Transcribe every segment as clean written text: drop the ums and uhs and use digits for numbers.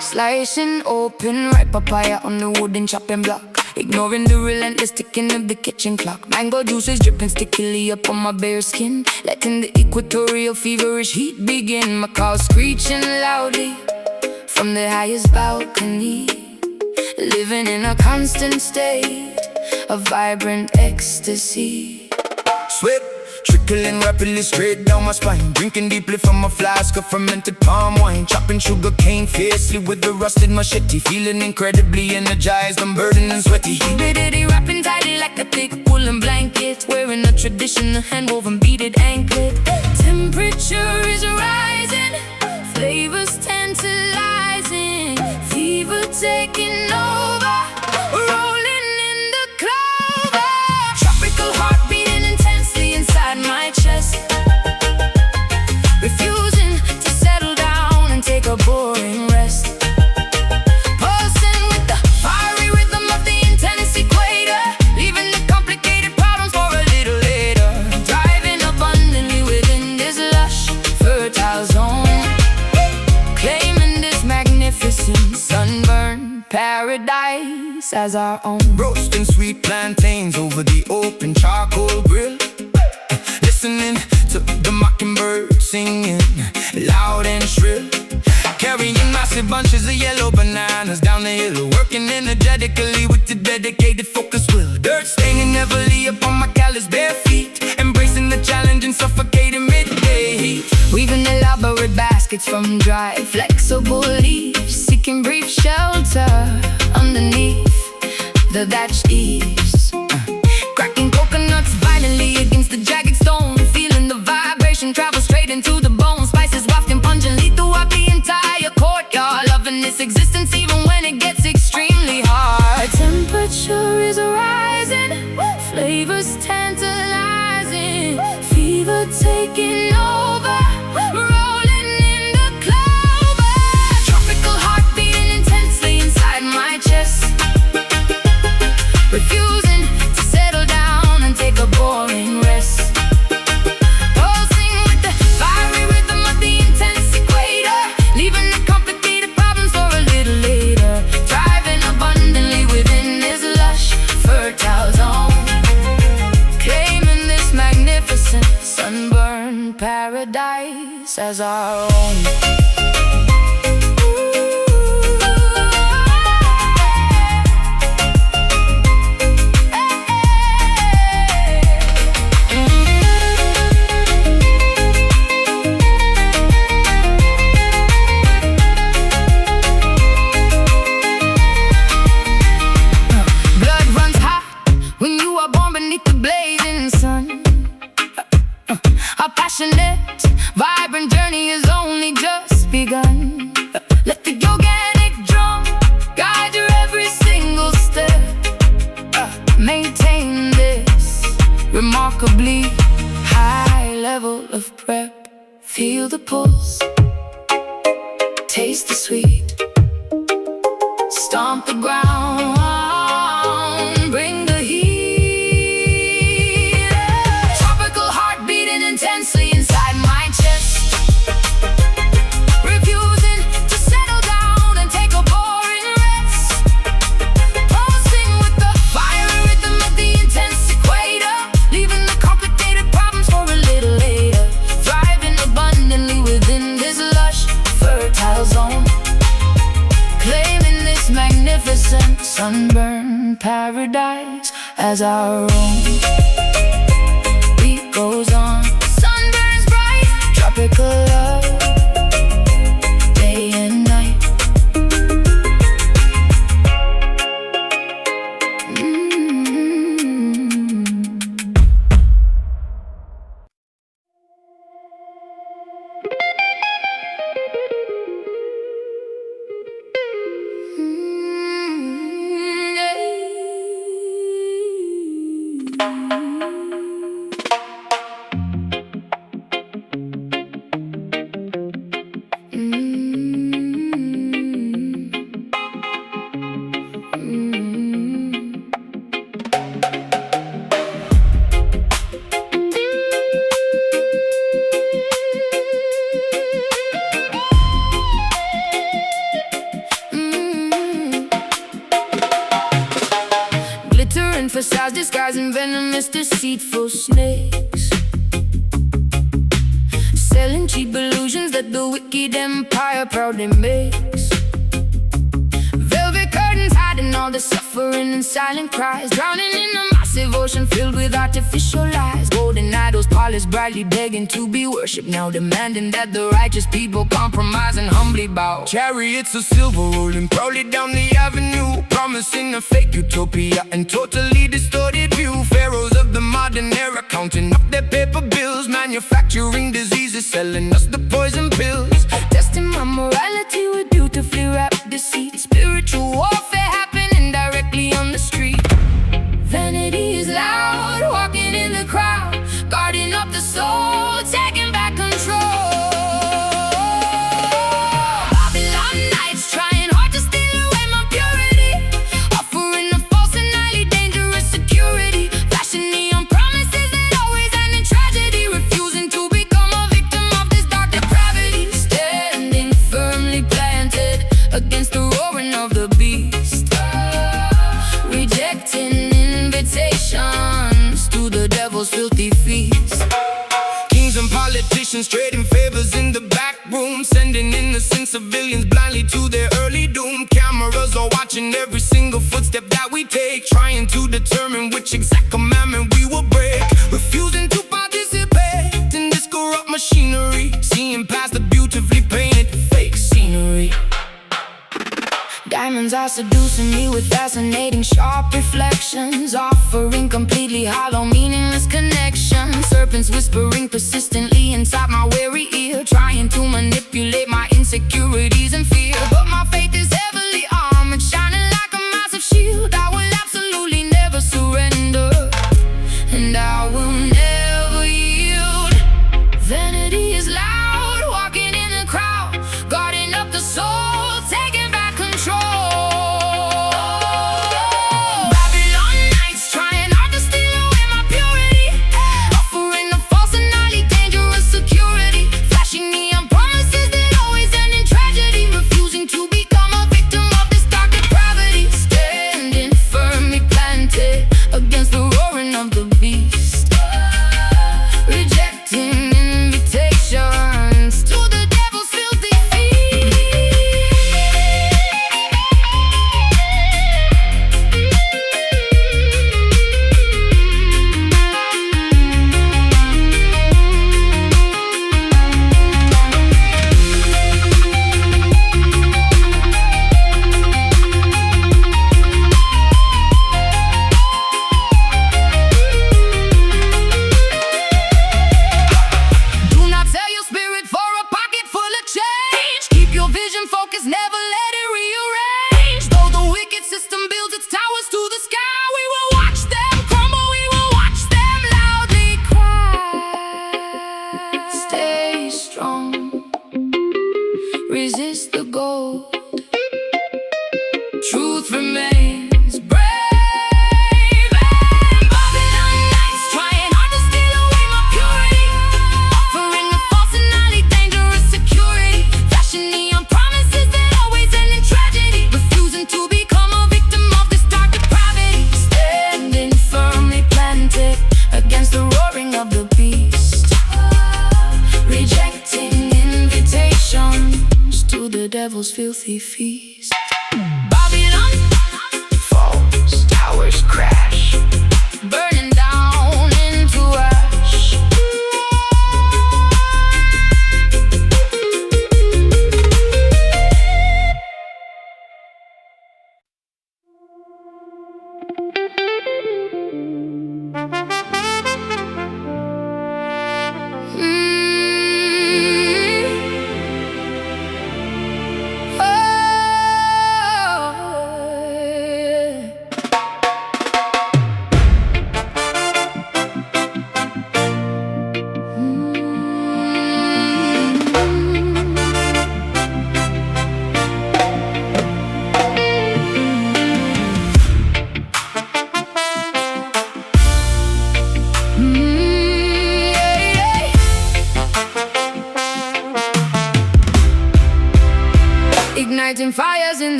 Slicing open ripe papaya on the wooden chopping block, ignoring the relentless ticking of the kitchen clock. Mango juices dripping stickily up on my bare skin, letting the equatorial feverish heat begin. My call screeching loudly from the highest balcony, living in a constant state of vibrant ecstasy. Sweat trickling rapidly straight down my spine, drinking deeply from a flask of fermented palm wine, chopping sugar cane fiercely with the rusted machete, feeling incredibly energized, unburdened and sweaty. Humidity wrapping tightly like a thick woolen blanket, wearing a traditional hand-woven beaded anklet. Temperature is rising, flavors tantalizing, fever taking over, rolling in the clover. Tropical heart beating intensely inside my chest, refusing to settle down and take a boring rest. Pulsing with the fiery rhythm of the intense equator, leaving the complicated problems for a little later. Driving abundantly within this lush, fertile zone, claiming this magnificent sunburned paradise as our own. Roasting sweet plantains over the open charcoal grill, listening to the mockingbird singing loud and shrill, carrying massive bunches of yellow bananas down the hill, working energetically with the dedicated focus will. Dirt staining heavily upon my callous bare feet, embracing the challenge and suffocating midday heat. Weaving elaborate baskets from dry, flexible leaves, seeking brief shelter underneath the thatched eaves. Cracking coconuts violently against the jagged stone, feeling the vibration travel straight into the bone. Spices wafting pungently throughout the entire courtyard, loving this existence even when it gets extremely hard. Temperature is rising, flavors tantalizing, fever taking over, rolling in the clover. Tropical heart beating intensely inside my chest, refusing to settle down and take a boring rest. Pulsing with the fiery rhythm of the intense equator, leaving the complicated problems for a little later. Thriving abundantly within this lush, fertile zone, claiming this magnificent sunburned paradise as our own. Our passionate, vibrant journey has only just begun. Let the organic drum guide your every single step. Maintain this remarkably high level of prep. Feel the pulse, taste the sweet, stomp the ground, bring the heat. Tropical heart beating intensely inside my chest, refusing to settle down and take a boring rest. Pulsing with the fiery rhythm of the intense equator, leaving the complicated problems for a little later. Thriving abundantly within this lush, fertile zone, claiming this magnificent sunburned paradise as our own. Beat goes on, sun burns bright, tropical love, day and night. Yeah. glitter and facades disguising venomous, deceitful snakes, selling cheap illusions that the wicked empire proudly makes. Velvet curtains hiding all the suffering and silent cries, drowning in a massive ocean filled with artificial lies. Golden idols polished brightly, begging to be worshipped, now demanding that the righteous people compromise and humbly bow. Chariots of silver rolling proudly down the avenue, promising a fake utopia and totally distorted view. Pharaohs of the modern era counting up their paper bills, manufacturing diseases, selling us the poison pills, testing my morality with beautifully wrapped deceit. Spiritual warfare happening directly on the street. Vanity is loud, walking in the crowd, guarding up the soul, taking back control. Babylon nights trying hard to steal away my purity, offering a false and highly dangerous security, flashing neon promises that always end in tragedy, refusing to become a victim of this dark depravity, standing firmly planted against the roaring of the beast, rejecting invitations to the devil's filthy feast. Kings and politicians trading favors in the back room, sending innocent civilians blindly to their early doom. Cameras are watching every single footstep that we take, trying to determine which exact commandment we will break, refusing to participate in this corrupt machinery, seeing past the beautifully painted fake scenery. Diamonds are seducing me with fascinating sharp reflections, offering completely hollow meaningless connections. Serpents whispering persistently inside my weary ear, trying to manipulate my insecurities and fear. But my faith is heavily armored, shining like a massive shield. I will absolutely never surrender, and I will never yield. Vanity is loud, walking in the crowd, guarding up the soul, taking back control. Babylon nights trying hard to steal away my purity, offering a false and highly dangerous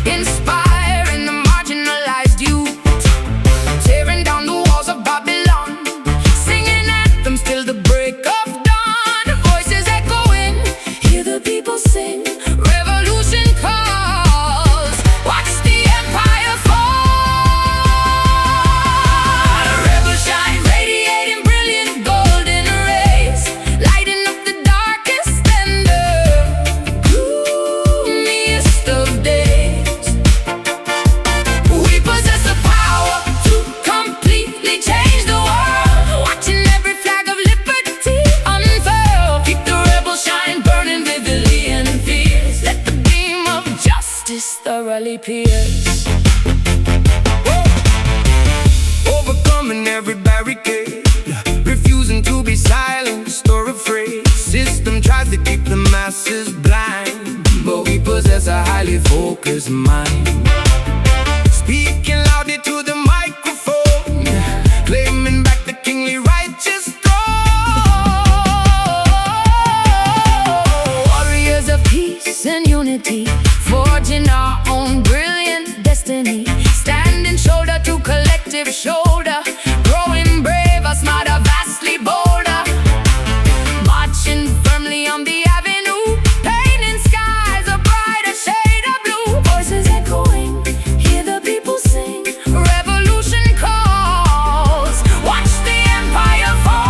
inspiring the marginalized youth, tearing down the walls of Babylon, singing anthems till the break of dawn. Voices echoing, hear the people sing, revolution calls, watch the empire fall. Rebel shine, radiating brilliant golden rays, lighting up the darkest and the gloomiest of days. We possess the power to completely change the world, watching every flag of liberty unfurl. Keep the rebel shine burning vividly and fierce. Let the beam of justice thoroughly pierce. Overcoming every barricade, refusing to be silenced or afraid. System tries to keep the masses blind, but we possess a highly focused mind. Speaking loudly to the microphone, claiming back the kingly righteous throne. Warriors of peace and unity, forging our own brilliant destiny, standing shoulder to collective shoulder, growing braver, smarter, vastly bolder, marching firmly on the avenue, painting skies a brighter shade of blue. Voices echoing, hear the people sing, revolution calls, watch the empire fall.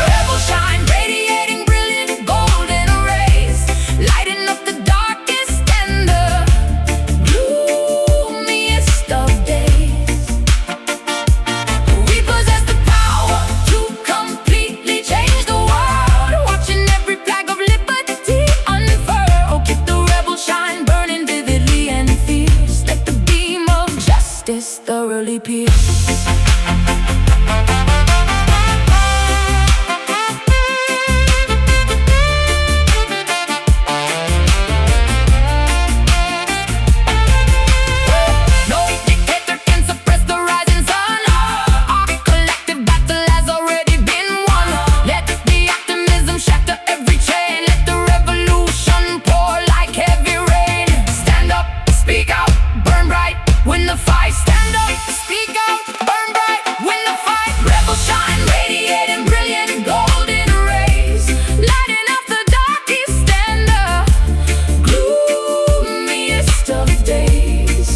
Rebel shine, radiating brilliant golden rays, lighting up the darkest and the gloomiest of days. We possess the power to completely change the world, watching every flag of liberty unfurl. Keep the rebel shine burning vividly and fierce. Let the beam of justice thoroughly pierce. No dictator can suppress the rising sun. Our collective battle has already been won. Let the optimism shatter every chain. Let the revolution pour like heavy rain. Stand up, speak out, burn bright, win the fight. Stand up, speak out, burn bright, win the fight. Rebel shine, radiating brilliant golden rays, lighting up the darkest and the gloomiest of days.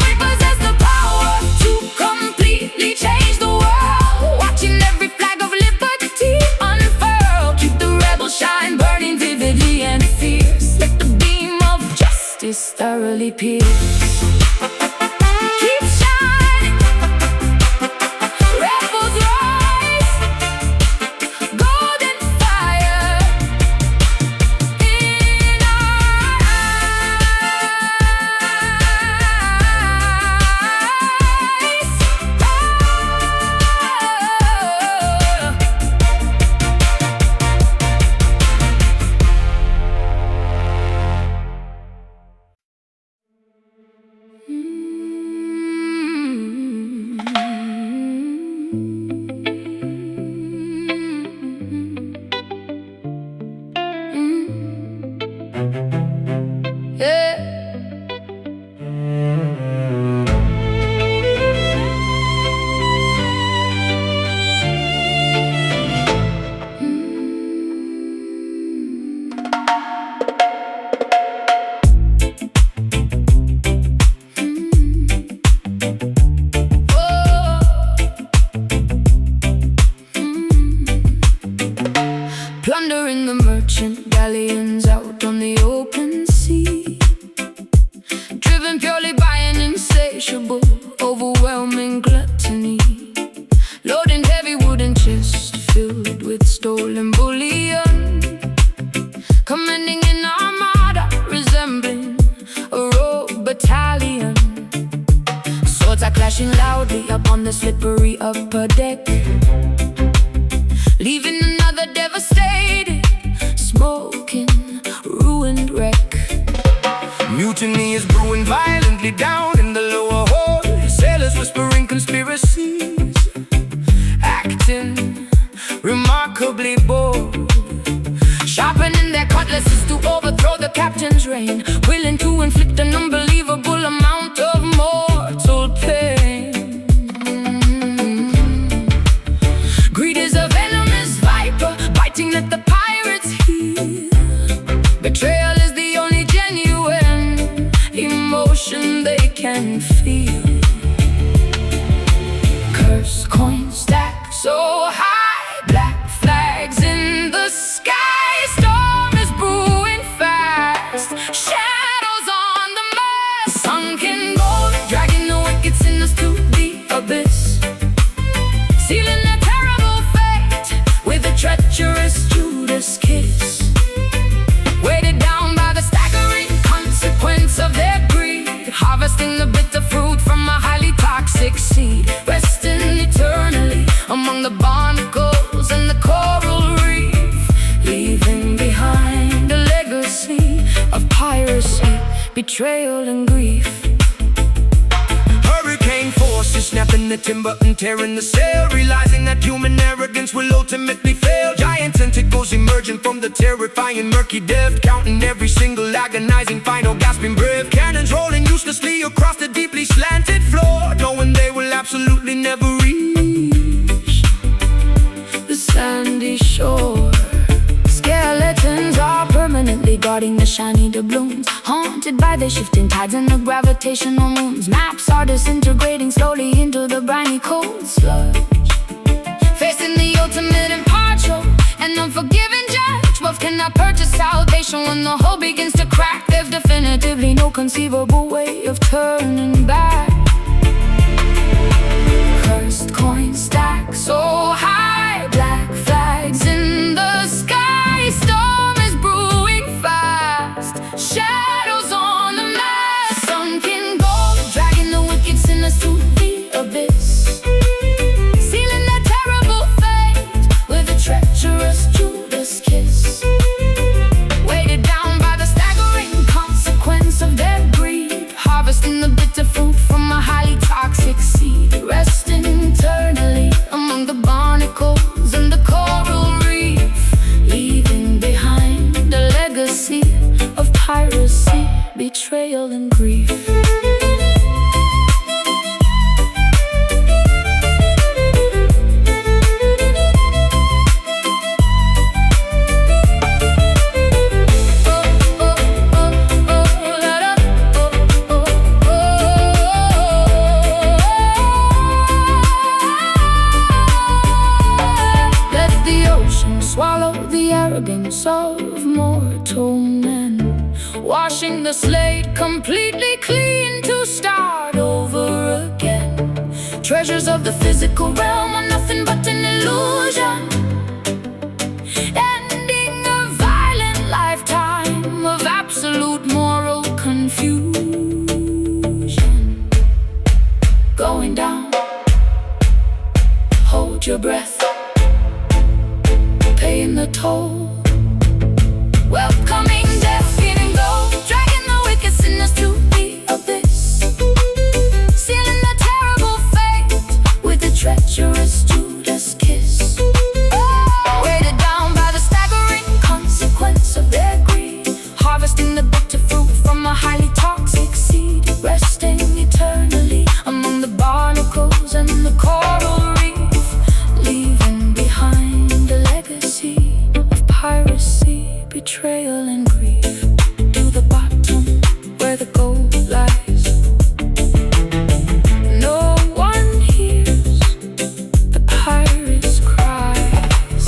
We possess the power to completely change the world, watching every flag of liberty unfurl. Keep the rebel shine burning vividly and fierce. Let the beam of justice thoroughly pierce. Keep shine, rebels rise, golden fire in our eyes. Yeah. Plundering the merchant galleons out on the open sea, driven purely by an insatiable, overwhelming gluttony, loading heavy wooden chests filled with stolen bullion, commanding an armada resembling a rogue battalion. Swords are clashing loudly upon the slippery upper deck, leaving another devastated, smoking, ruined wreck. Mutiny is brewing violently down in the lower hold. Sailors whispering conspiracies, acting remarkably bold, sharpening their cutlasses to overthrow his reign, willing to inflict an unbelievable amount of mortal pain. Greed is a venomous viper, biting at the pirate's heel. Betrayal is the only genuine emotion they can feel. Curse coins stack so high, black flags in the sky. Storm is brewing fast, shadows on the mast. Sunken gold, dragging the wicked sinners to the abyss, sealing their terrible fate with a treacherous Judas kiss. Weighted down by the staggering consequence of their greed, harvesting the bitter fruit from a highly toxic seed, resting eternally among the barnacles and the coral reef, leaving behind a legacy of piracy, betrayal and grief. Hurricane forces snapping the timber and tearing the sail, realizing that human arrogance will ultimately fail. Giant tentacles emerging from the terrifying murky depth, counting every single agonizing final gasping breath. Cannons rolling uselessly across the deeply slanted floor, knowing they will absolutely never reach the sandy shore. Skeletons are permanently guarding the shiny doubloons, haunted by the shifting tides and the gravitational moons. Maps are disintegrating slowly into the briny cold sludge, facing the ultimate impartial and unforgiving judge. Wealth cannot purchase salvation. When the hull begins to crack, there's definitively no conceivable way of turning back. Cursed coins stack so high, black flags in the sky. Storm is brewing fast, shadows on the mast. Sunken gold, dragging the wicked sinners to the abyss, sealing their terrible fate with a treacherous Judas kiss. Weighted down by the staggering consequence of their greed, harvesting the bitter fruit from a highly toxic seed, resting eternally among the barnacles and the coral reef, leaving behind a legacy of piracy, betrayal and grief. Swallow the arrogance of mortal men, washing the slate completely clean to start over again. Treasures of the physical realm are nothing but an illusion, ending a violent lifetime of absolute moral confusion. Going down, hold your breath, paying the toll, welcoming death, feeling gold, dragging the wicked sinners to the abyss, sealing the terrible fate with a treacherous Judas kiss. Weighted down by the staggering consequence of their greed, harvesting the bitter fruit from a highly toxic seed, resting eternally among the barnacles and the coral reef, leaving behind a legacy of piracy, betrayal and grief. To the bottom where the gold lies, no one hears the pirate's cries.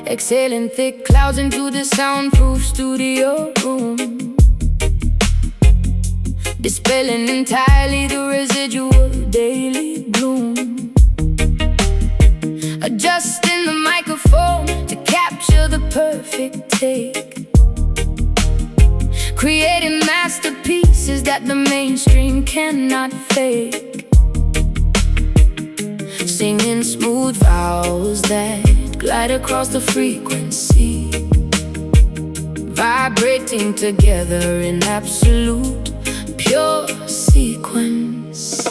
Exhaling thick clouds into the soundproof studio room. dispelling entirely the residual daily gloom. Adjusting the microphone to capture the perfect take, creating masterpieces that the mainstream cannot fake. Singing smooth vowels that glide across the frequency, vibrating together in absolute pure sequence.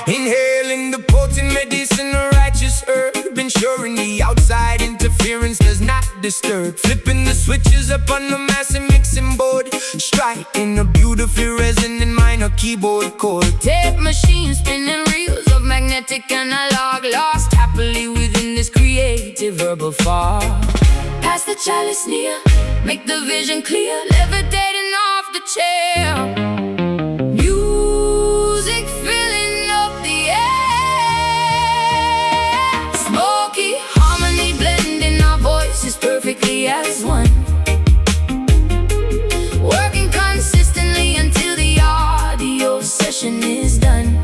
Inhaling the potent medicine, a righteous herb, ensuring the outside interference does not disturb. Flipping the switches up on the massive mixing board, striking a beautifully resonant minor keyboard chord. Tape machine spinning reels of magnetic analog, lost happily within this creative verbal fog. Pass the chalice near, make the vision clear, levitating off the chair. Music filling up the air, smoky harmony blending our voices perfectly as one, working consistently until the audio session is done.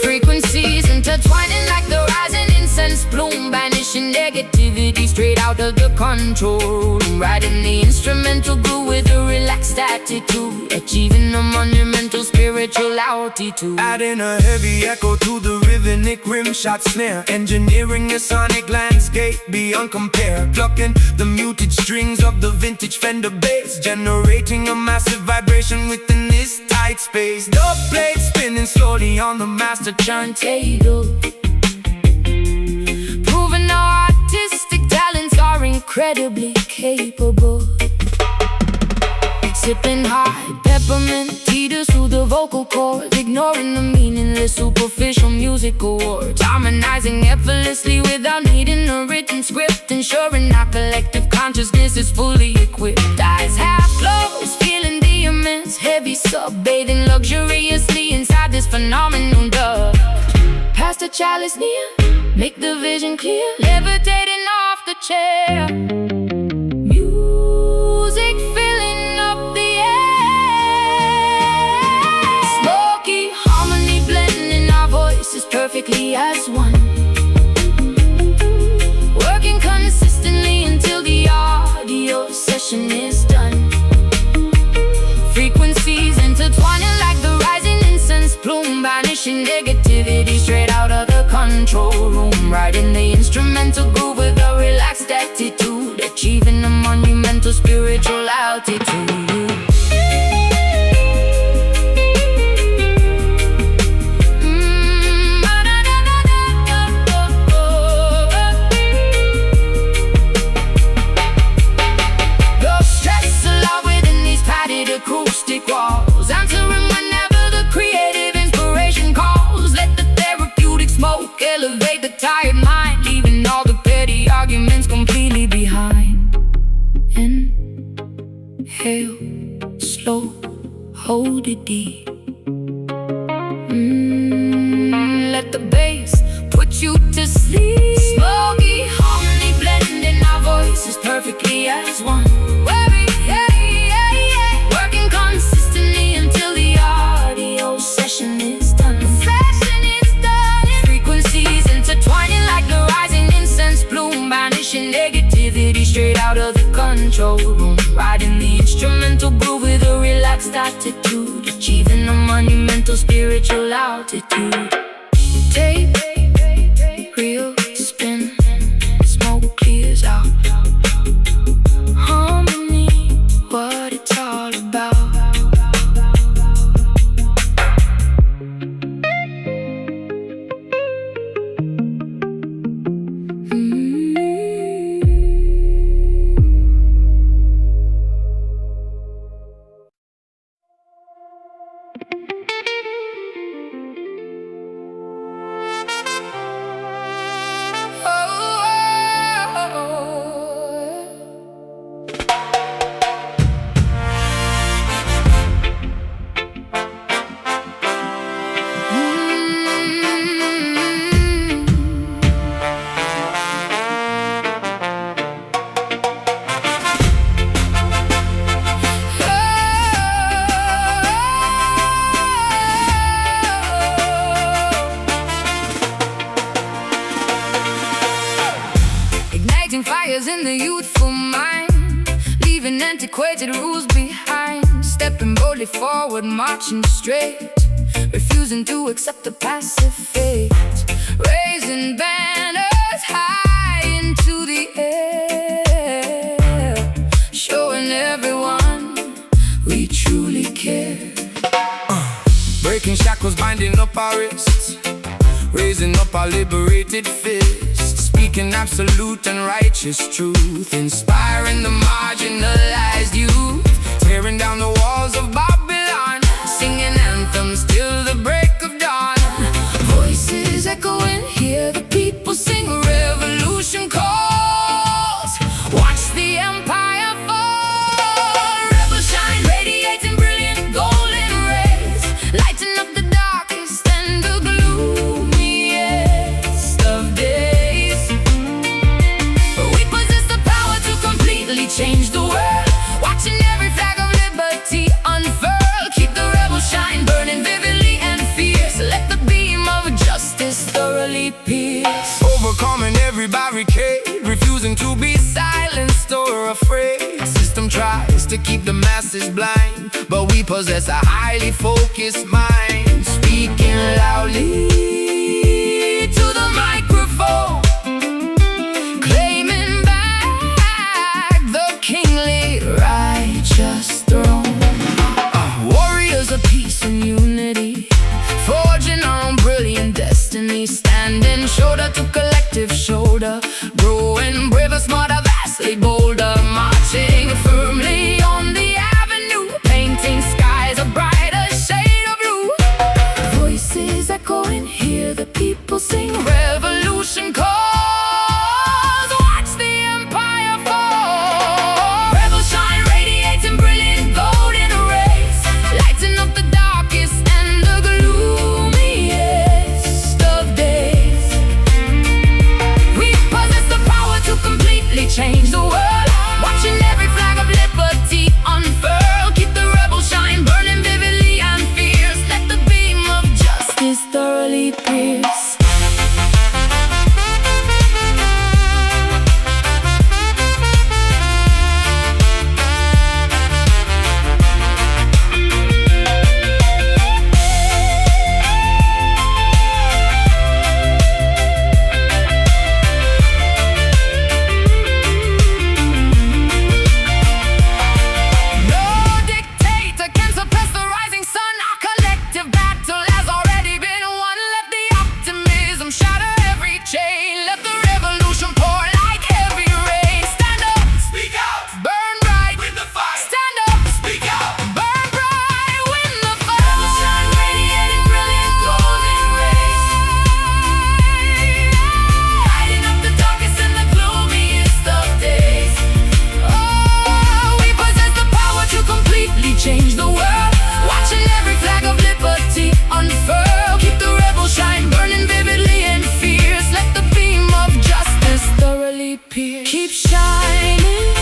Frequencies intertwining like the rising incense bloom, banishing negativity straight out of the control room. Riding the instrumental groove with a relaxed attitude, achieving a monumental spiritual altitude. Adding a heavy echo to the rhythmic rimshot snare, engineering a sonic landscape beyond compare. Plucking the muted strings of the vintage Fender bass, generating a massive vibration within this tight space. Dub plate spinning slowly on the master turntable, proving our artistic talents are incredibly capable. Sipping hard peppermint tea to soothe the vocal cords, ignoring the meaningless superficial music awards. Harmonizing effortlessly without needing a written script, ensuring our collective consciousness is fully equipped. Eyes half closed, feeling the immense heavy sub, bathing luxuriously inside this phenomenal dub. Pass the chalice near, make the vision clear, levitating off the chair. Music filling up the air, smoky harmony blending our voices perfectly as one, working consistently until the audio session is done. Frequencies intertwining like the rising incense plume, banishing negativity straight out of the control room. Riding the instrumental groove with a relaxed attitude, achieving a monumental spiritual altitude. Acoustic walls, answering whenever the creative inspiration calls. Let the therapeutic smoke elevate the tired mind, leaving all the petty arguments completely behind. Inhale, slow, hold it deep. Let the bass put you to sleep. Smoky harmony blending our voices perfectly as one, consistently until the audio session is done. Frequencies intertwining like the rising incense bloom, banishing negativity straight out of the control room. Riding the instrumental groove with a relaxed attitude, achieving a monumental spiritual altitude. Tape, reel, spin, smoke clears out. Harmony, what it's all about. fires in the youthful mind, leaving antiquated rules behind. Stepping boldly forward, marching straight, refusing to accept the passive fate. Raising banners high into the air, showing everyone we truly care. Breaking shackles, binding up our wrists, raising up our liberated fists, speaking absolute and righteous truth, inspiring the marginalized youth, tearing down the walls of Babylon, singing anthems till the break of dawn. Voices echoing, hear the people sing, revolution calls, watch the empire fall. Rebel shine, radiating brilliant golden rays, lighting up the darkest and the gloomiest of days. We possess the power to completely change the world, watching every flag of liberty unfurl. Keep the rebel shine burning vividly and fierce, let the beam of justice thoroughly pierce. Overcoming every barricade, refusing to be silenced or afraid. System tries to keep the masses blind, but we possess a highly focused mind, speaking loudly to the microphone, claiming back the kingly righteous throne. Warriors of peace and unity, forging our own brilliant destiny, standing shoulder to collective shoulder, growing braver, smarter, vastly bolder, marching firmly on the avenue, painting skies a brighter shade of blue. Voices echoing, hear the people sing, revolution calls, watch the empire fall. Rebel shine, radiating brilliant golden rays, lighting up the darkest and the gloomiest of days. We possess the power to completely change the world, watching every flag of liberty unfurl. Keep the rebel shine burning vividly and fierce, let the beam of justice thoroughly pierce. No dictator can suppress the rising sun. Our collective battle has already been won. Let the optimism shatter every chain, let the revolution pour like heavy rain. Stand up, speak out, burn bright, win the fight. Stand up, speak out, burn bright, win the fight. Rebel shine, radiating brilliant golden rays, lighting up the darkest and the gloomiest of days. Oh, we possess the power to completely change the world, watching every flag of liberty unfurl. Keep the rebel shine burning vividly and fierce, let the beam of justice thoroughly pierce. Keep shining,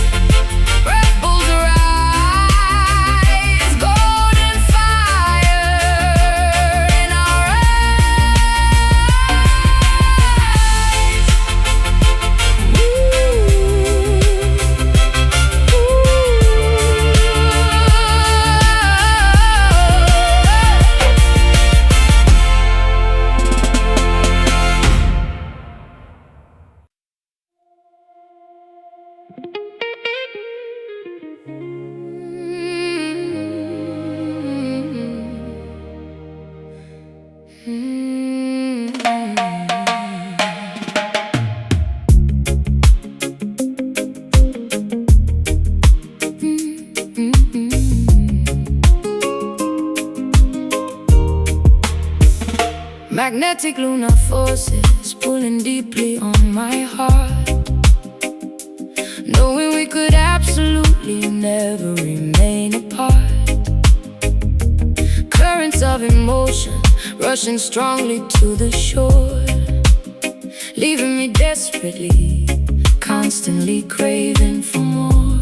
rebels rise, golden fire in our eyes. Magnetic lunar forces pulling deeply on my heart, knowing we could absolutely never remain apart. Currents of emotion rushing strongly to the shore, leaving me desperately, constantly craving for more.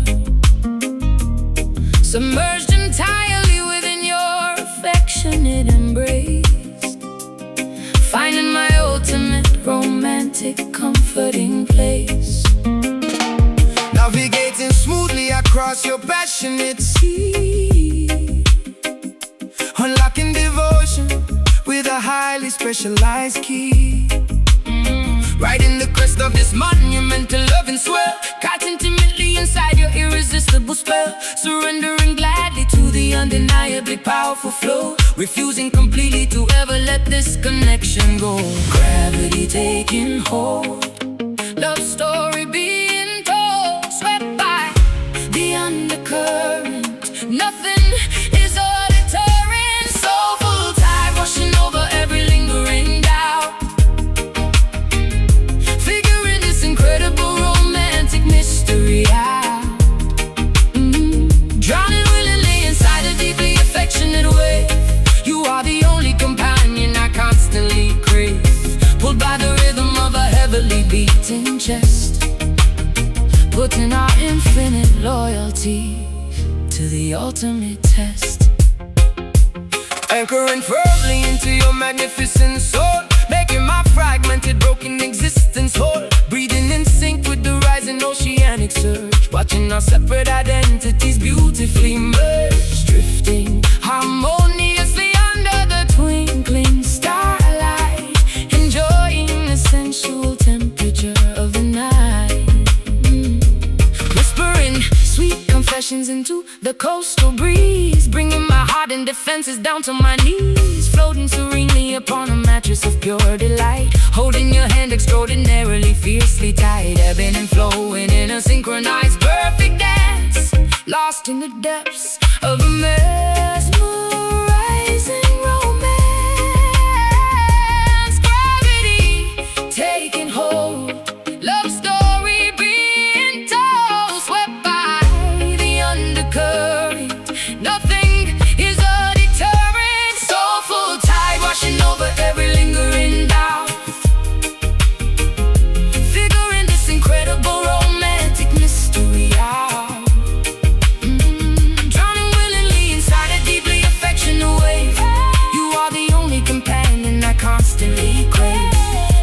Submerged entirely within your affectionate embrace, finding my ultimate romantic comforting place. across your passionate sea, unlocking devotion with a highly specialized key. Riding the crest of this monumental loving swell, caught intimately inside your irresistible spell, surrendering gladly to the undeniably powerful flow, refusing completely to ever let this connection go. Gravity taking hold, love story being told, swept by the undercurrent, nothing is a deterrent. Soulful tide rushing over every lingering doubt, figuring this incredible romantic mystery out. Drowning willingly inside a deeply affectionate wave, you are the only companion I constantly crave, pulled by the rhythm of a heavily beating chest, putting our infinite loyalty to the ultimate test. Anchoring firmly into your magnificent soul, making my fragmented, broken existence whole, breathing in sync with the rising oceanic surge, watching our separate identities beautifully merge, drifting harmoniously under the twinkling starlight, enjoying the sensual temperature of the night. Whispering sweet confessions into the coastal breeze, bringing my heart and defenses down to my knees, floating serenely upon a mattress of pure delight, holding your hand extraordinarily fiercely tight, ebbing and flowing in a synchronized perfect dance, lost in the depths of a mesmerizing romance. Gravity taking hold, love story being told, swept by the undercurrent, nothing is a deterrent. Soulful tide washing over every lingering doubt, figuring this incredible romantic mystery out. Drowning willingly inside a deeply affectionate wave, you are the only companion I constantly crave,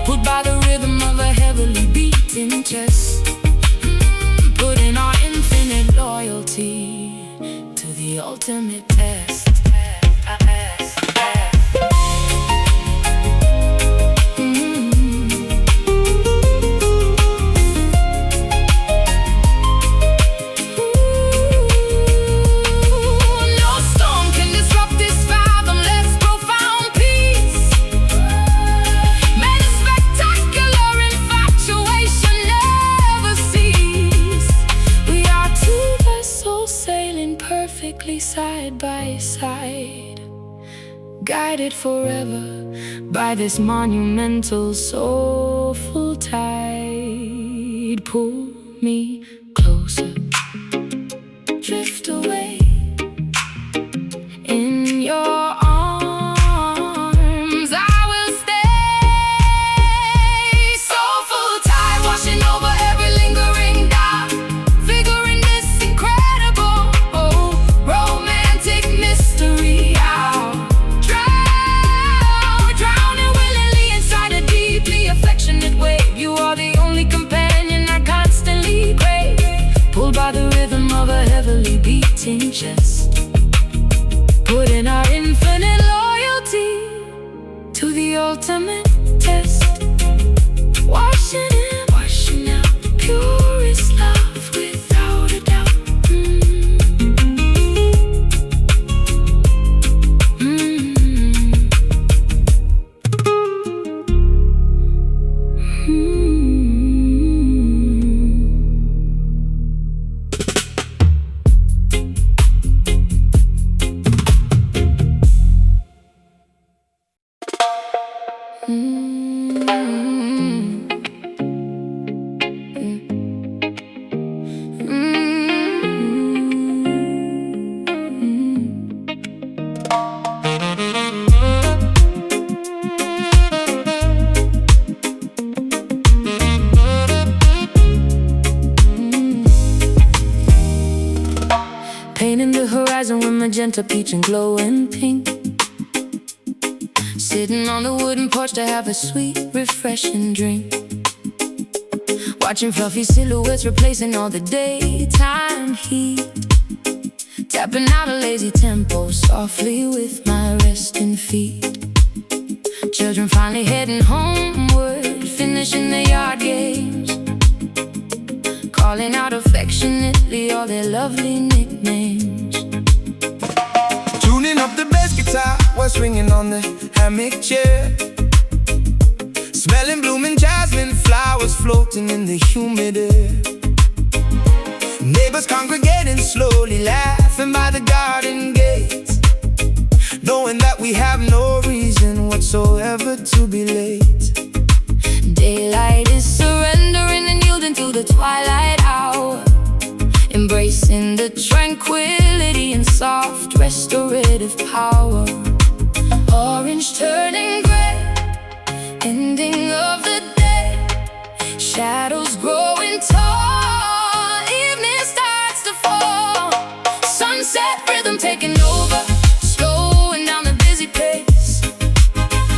pulled by the rhythm of a heavily beating chest, putting our infinite loyalty to the ultimate test. No storm can disrupt this fathomless profound peace. May the spectacular infatuation never cease. We are two vessels sailing perfectly side by side, guided forever by this monumental soulful tide. Pull me closer, drift away in your arms, I will stay. Soulful tide washing over every lingering doubt, figuring this incredible romantic mystery out. Drowning willingly inside a deeply affectionate wave, you are the only companion I constantly crave, pulled by the rhythm of a heavily beating chest, putting our infinite loyalty to the ultimate test. Washing out the purest love without a doubt. Painting the horizon with magenta, peach, and glowing pink. Sitting on the wooden porch to have a sweet, refreshing drink. watching fluffy silhouettes replacing all the daytime heat. Tapping out a lazy tempo softly with my resting feet. Children finally heading homeward, finishing their yard games, calling out affectionately all their lovely nicknames. Tuning up the bass guitar while swinging on the hammock chair, smelling blooming jasmine flowers floating in the humid air. Neighbors congregating slowly, laughing by the garden gates, knowing that we have no reason whatsoever to be late. Daylight is surrendering and yielding to the twilight hour, embracing the tranquility and soft restorative power. Orange turning gray, ending of the day, shadows growing tall, evening starts to fall. Sunset rhythm taking over, slowing down the busy pace,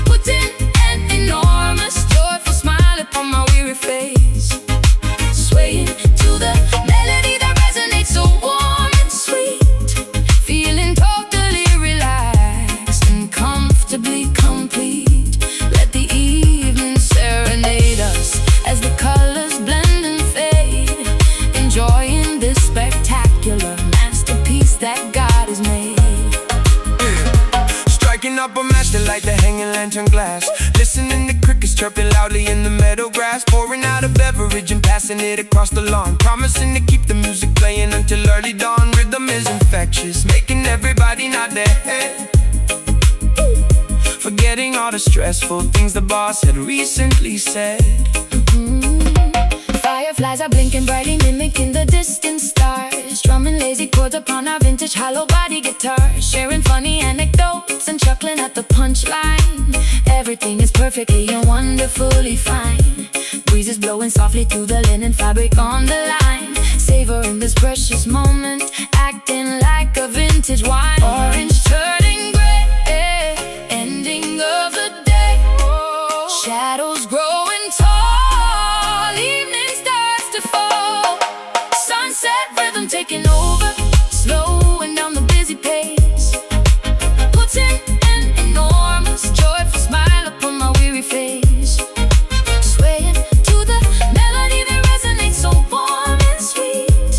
putting an enormous joyful smile upon my weary face, swaying to the melody that resonates so warm and sweet, feeling totally relaxed and comfortably complete. Let the evening serenade us as the colors blend and fade, enjoying this spectacular masterpiece that God has made. Striking up a match to light the hanging lantern glass, listening to crickets chirping loudly in the meadow grass, pouring out a beverage and passing it across the lawn, promising to keep the music playing until early dawn. Rhythm is infectious, making everybody nod their head, forgetting all the stressful things the boss had recently said. Fireflies are blinking brightly, mimicking the distant stars, strumming lazy chords upon our vintage hollow body guitar, sharing funny anecdotes and chuckling at the punchline. Everything is perfectly and wonderfully fine. Breezes blowing softly through the linen fabric on the line, savoring this precious moment, acting like a vintage wine. Orange turning gray, ending of the day, shadows growing tall, evening starts to fall. Sunset rhythm taking over, slowing down the busy pace, putting an enormous joyful smile upon my weary face, swaying to the melody that resonates so warm and sweet,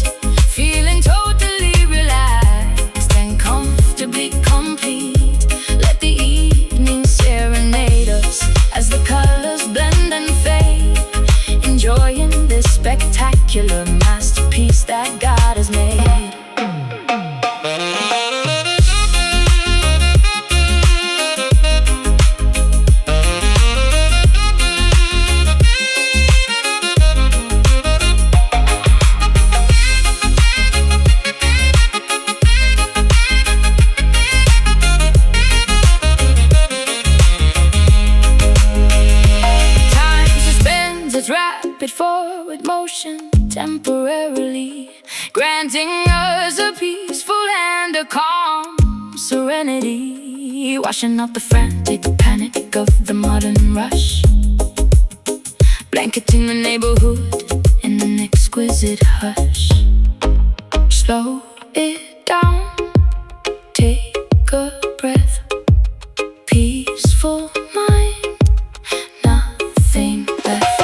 feeling totally relaxed and comfortably complete. Let the evening serenade us as the colors blend and fade, enjoying this spectacular masterpiece that God has made. Time suspends its rapid forward motion, temporarily granting us a peaceful and a calm serenity, washing out the frantic panic of the modern rush, blanketing the neighborhood in an exquisite hush. Slow it down, take a breath, peaceful mind, nothing left.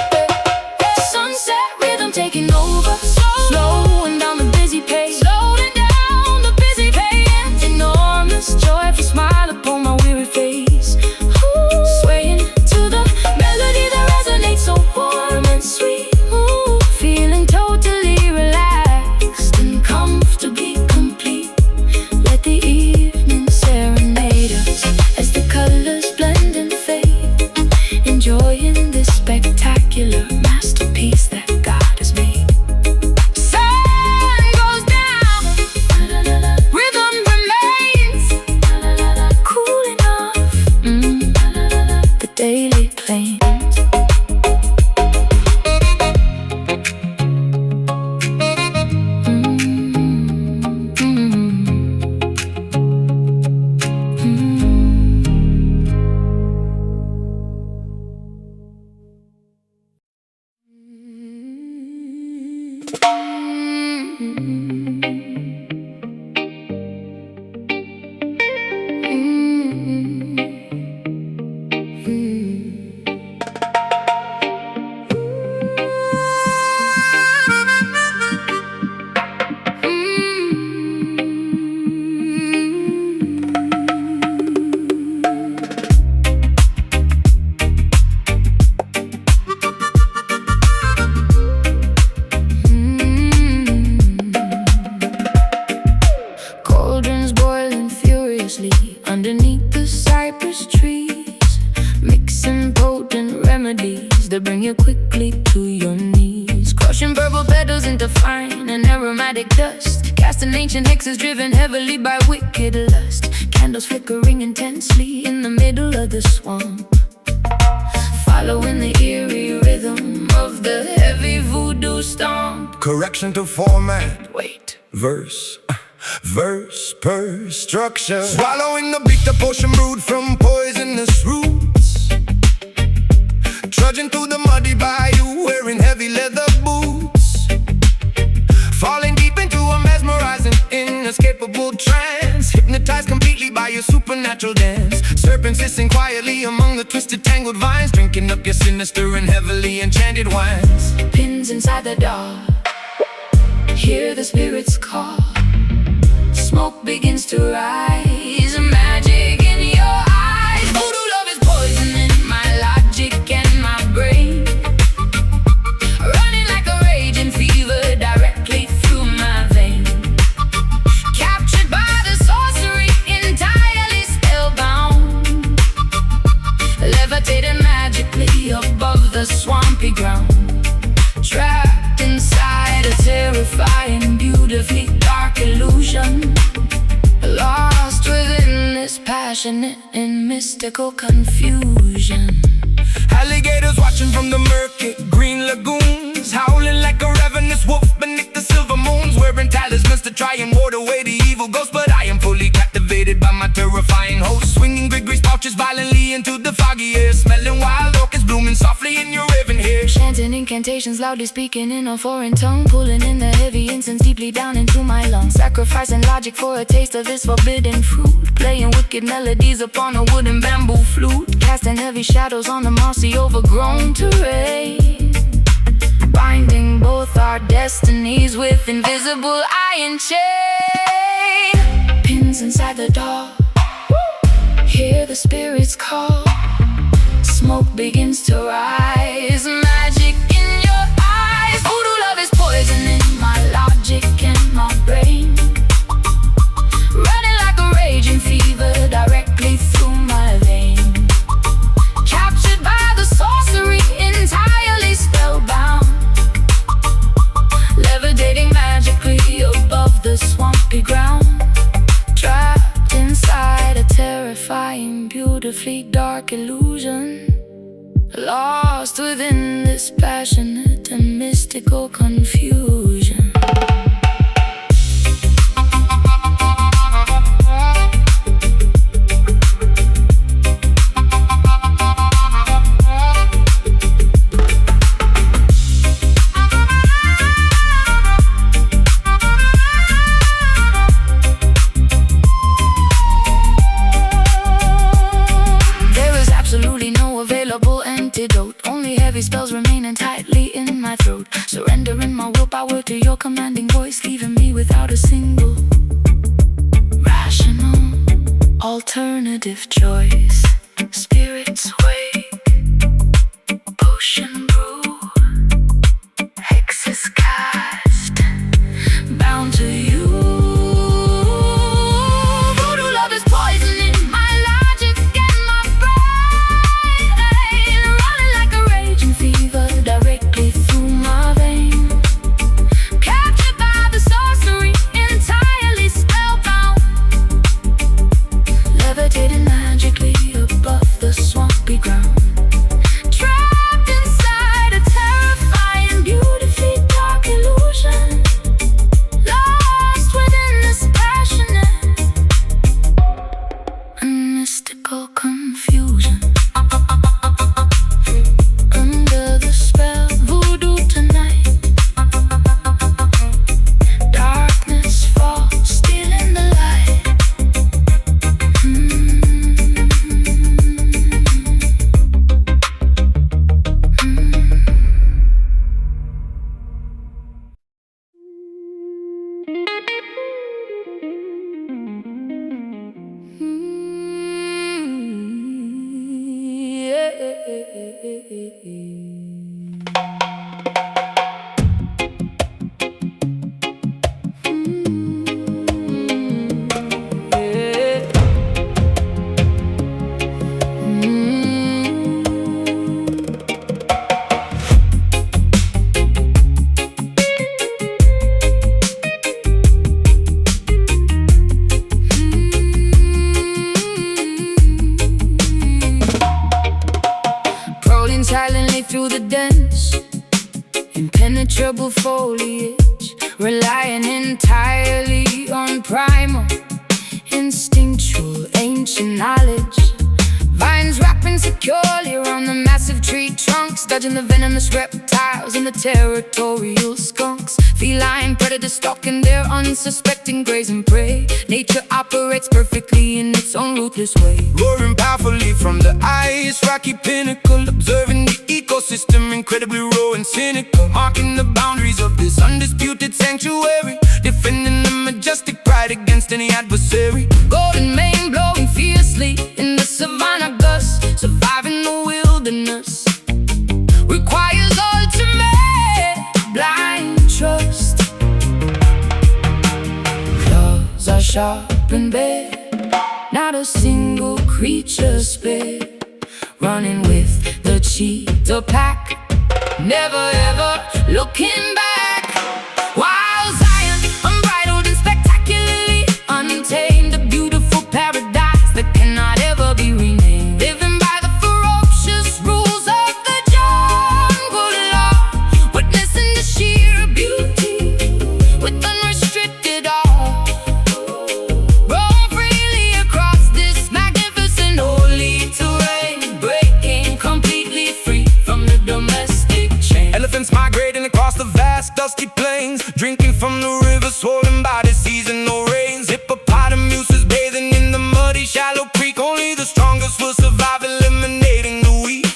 Sunset rhythm taking over, slowing down the busy pace, slowing down the busy pace, enormous joyful smile upon my weary face, swaying to the melody that resonates so warm and sweet, feeling totally relaxed and comfortably complete. Let the evening serenade us as the colors blend and the cypress trees, mixing potent remedies that bring you quickly to your knees. Crushing purple petals into fine and aromatic dust, casting ancient hexes driven heavily by wicked lust. Candles flickering intensely in the middle of the swamp, following the eerie rhythm of the heavy voodoo stomp. Correction to format. Wait. Verse per structure. Swallowing the beat, the potion brewed from poisonous roots. Trudging through the muddy bayou, wearing heavy leather boots. Falling deep into a mesmerizing, inescapable trance. Hypnotized completely by your supernatural dance. Serpents hissing quietly among the twisted, tangled vines, drinking up your sinister and heavily enchanted wines. Pins inside the dark, hear the spirits call. Smoke begins to rise, magic in your eyes. Voodoo love is poisoning my logic and my brain, running like a raging fever directly through my vein. Captured by the sorcery, entirely spellbound, levitating magically above the swampy ground. Trapped inside a terrifying, beautifully dark illusion, lost within this passionate and mystical confusion. Alligators watching from the murky green lagoons, howling like a ravenous wolf beneath the silver moons, wearing talismans to try and ward away the evil ghost. But I am fully captivated by my terrifying host, swinging Grigori's pouches violently into the foggy air, smelling wild orchids blooming softly in your raven hair. Chanting incantations, loudly speaking in a foreign tongue, pulling in the heavy incense deeply down into my lungs. Sacrificing logic for a taste of this forbidden fruit, playing wicked melodies upon a wooden bamboo flute, casting heavy shadows on the mossy overgrown terrain, binding both our destinies with invisible iron chain. Pins inside the dark, hear the spirits call. Smoke begins to rise, magic in your eyes. Voodoo love is poisoning my logic and my brain, running like a raging fever directly through my vein. Captured by the sorcery, entirely spellbound, levitating magically above the swampy ground. Trapped inside a terrifying, beautifully dark illusion, lost within this passionate and mystical confusion. Only heavy spells remaining tightly in my throat, surrendering my willpower to your commanding voice, leaving me without a single rational alternative choice. Spirits wake, potion brew, hexes cast, bound to you. Voodoo love is poisoning my logic and my brain, running like a raging fever directly through my vein. Captured by the sorcery, entirely spellbound, levitating magically above the swampy ground. Trapped inside a terrifying, beautifully dark illusion, lost within this passionate and mystical confusion. Under the spell, voodoo tonight, darkness falls, stealing the light. impenetrable foliage, relying entirely on primal, instinctual, ancient knowledge. Vines wrapping securely around the massive tree trunks, dodging the venomous reptiles and the territorial skunks. Feline predators stalking their unsuspecting grazing prey. Nature operates perfectly in its own ruthless way. Roaring powerfully from the ice rocky pinnacle, observing the ecosystem incredibly raw and cynical, marking the boundaries of this undisputed sanctuary, defending the majestic pride against any adversary. Golden mane blowing fiercely in the savannah gust, surviving the wilderness requires ultimate blind trust. Claws are sharp and bare, not a single creature spared, running with the cheetah pack, never ever looking back. Wild Zion, unbridled and spectacularly untamed, a beautiful paradise that cannot ever be renamed. Living by the ferocious rules of the jungle law, witnessing the sheer beauty with unrestricted awe. Roam freely across this magnificent holy terrain, breaking completely free from the domestic chain. Elephants migrating across the vast dusty plains, drinking from the rivers swollen by the seasonal rains. Hippopotamuses bathing in the muddy shallow creek, only the strongest will survive, eliminating the weak.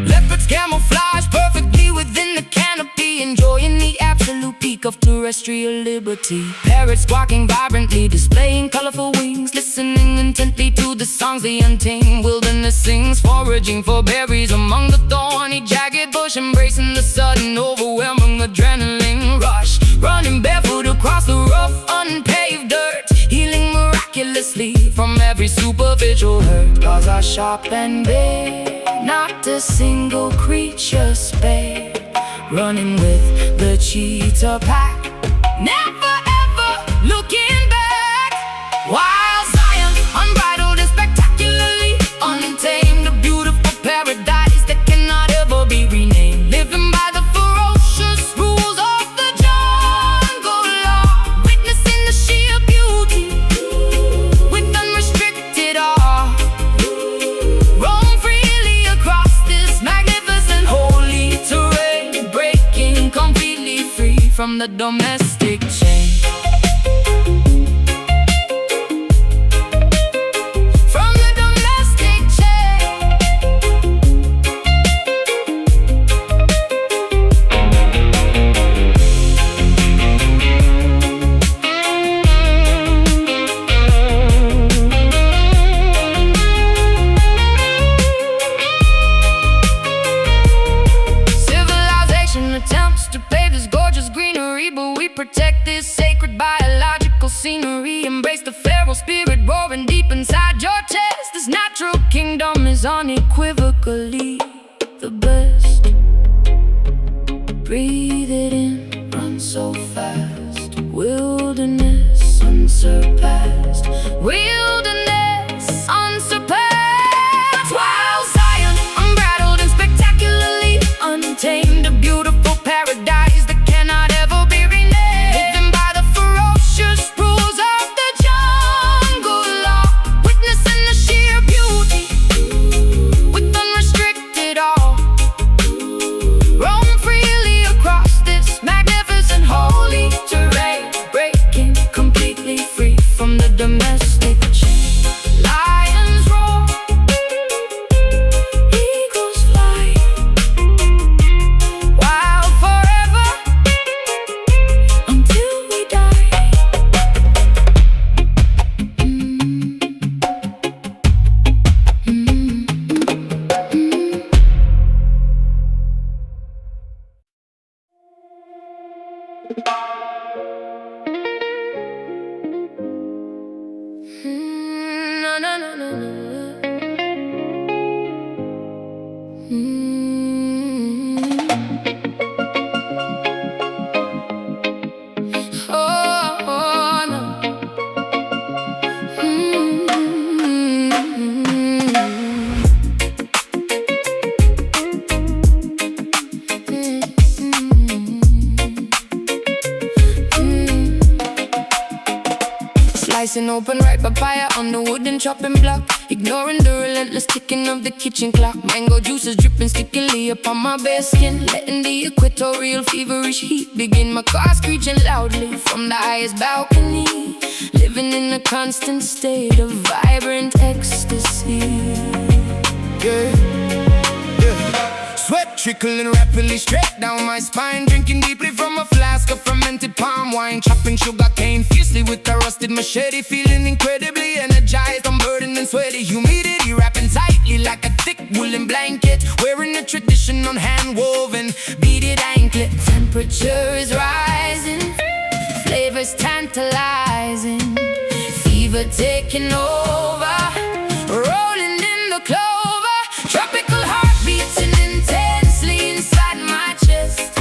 Leopards camouflage perfectly within the canopy, enjoying the absolute peak of terrestrial liberty. Parrots squawking vibrantly, displaying colorful wings, listening intently to the songs the untamed wilderness sings. Foraging for berries among the thorny jagged bush, embracing the sudden overwhelming adrenaline rush. Running barefoot across the rough unpaved dirt, healing miraculously from every superficial hurt. Claws are sharp and bare, not a single creature spared, running with the cheetah pack, never ever looking back. Wild Zion, unbridled and spectacularly untamed, a beautiful paradise that cannot ever be renamed. Living by the ferocious rules of the jungle law, witnessing the sheer beauty with unrestricted awe. Roam freely across this magnificent holy terrain, breaking completely free from the domestic chain. From the domestic chain. Civilization attempts to pave this gorgeous greenery, but we protect this sacred biological scenery. Embrace the feral spirit roaring deep inside your chest. This natural kingdom is unequivocally the best. Breathe it in, run so fast. Wilderness unsurpassed. Wilderness unsurpassed. Wild Zion, unbridled and spectacularly untamed, a beautiful paradise that cannot ever be renamed. Living by the ferocious rules of the jungle law, witnessing the sheer beauty with unrestricted awe. Roam freely across this magnificent holy terrain, breaking completely free from the domestic chain. dancing open right papaya on the wooden chopping block, ignoring the relentless ticking of the kitchen clock. Mango juices dripping stickily upon my bare skin, letting the equatorial feverish heat begin. My car screeching loudly from the highest balcony, living in a constant state of vibrant ecstasy. Sweat trickling rapidly straight down my spine, drinking deeply from a flask of fermented palm wine, chopping sugar cane fiercely with a rusted machete, feeling incredibly energized, unburdened and sweaty. Humidity wrapping tightly like a thick woolen blanket, wearing a traditional hand-woven beaded anklet. Temperature is rising, flavors tantalizing, fever taking over, rolling in the clover, tropical heart beating intensely inside my chest,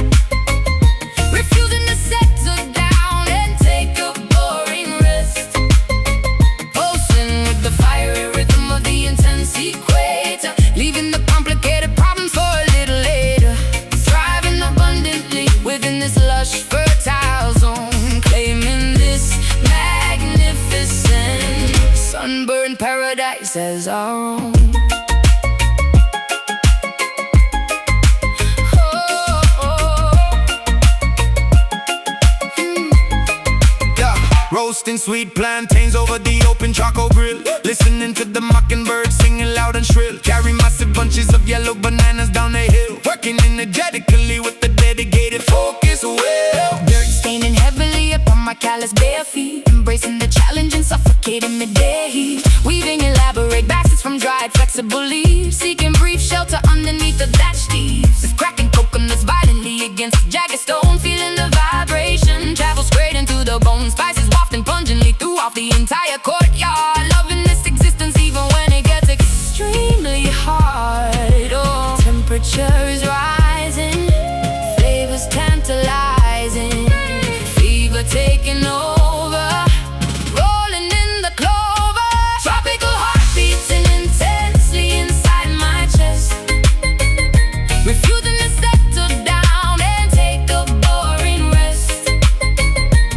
refusing to settle down and take a boring rest, pulsing with the fiery rhythm of the intense equator, leaving the complicated problems for a little later, thriving abundantly within this lush fertile zone, claiming this magnificent sunburned paradise as our own. Roasting sweet plantains over the open charcoal grill, listening to the mockingbird singing loud and shrill. Carry massive bunches of yellow bananas down the hill, working energetically with the dedicated focus will. Dirt staining heavily upon my callous bare feet, embracing the challenge and suffocating midday heat, weaving elaborate baskets from dried flexible leaves, seeking brief shelter underneath the thatched eaves, with cracking coconuts violently against the jagged stone, feeling the vibration travel straight into the bone, spices wafting pungently throughout the entire courtyard, loving this existence even when it gets extremely hard. Oh, temperature is rising, flavors tantalizing, fever taking over, rolling in the clover, tropical heart beating intensely inside my chest, refusing to settle down and take a boring rest,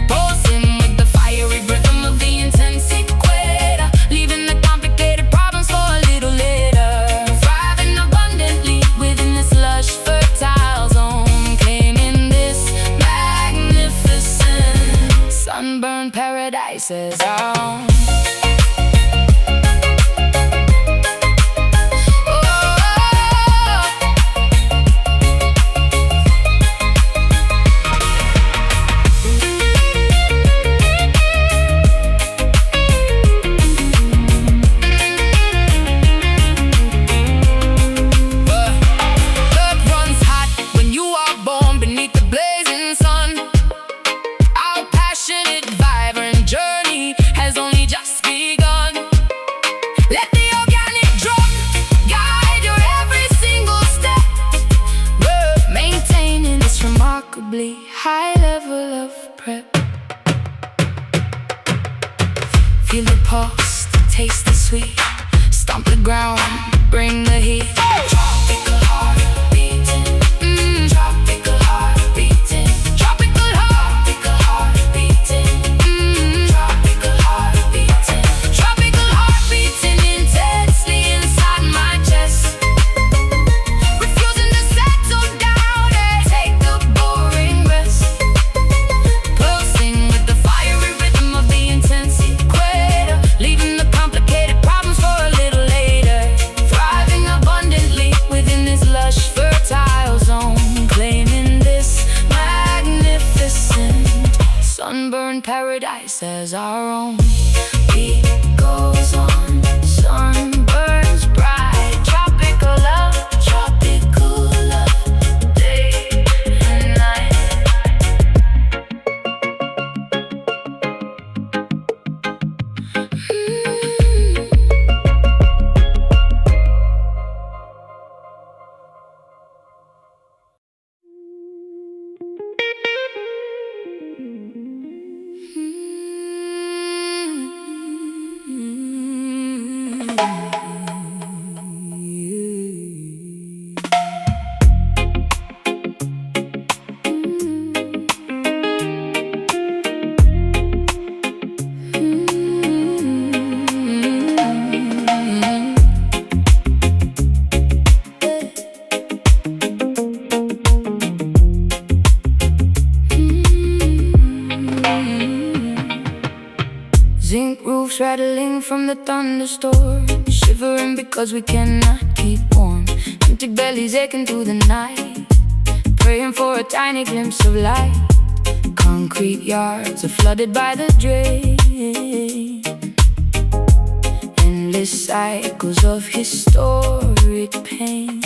pulsing with the fiery rhythm of the intense equator, leaving the complicated problems for a little later, thriving abundantly within this lush fertile zone, claiming this magnificent sunburned paradise as our own. High level of prep, feel the pulse, taste the sweet, stomp the ground, bring the heat. Tropical heart beating, tropical heart beating, tropical heart beating, tropical heart beating, tropical heart beating intensely inside my chest, refusing to settle down and take the boring rest, pulsing with the fiery rhythm of the intense equator, leaving the complicated problems for a little later, thriving abundantly within this lush fertile zone, claiming this magnificent sunburned paradise as our own. Beat goes on, sun burns bright, tropical love, day and night. from the thunderstorm, shivering because we cannot keep warm. Empty bellies aching through the night, praying for a tiny glimpse of light. Concrete yards are flooded by the drain, endless cycles of historic pain.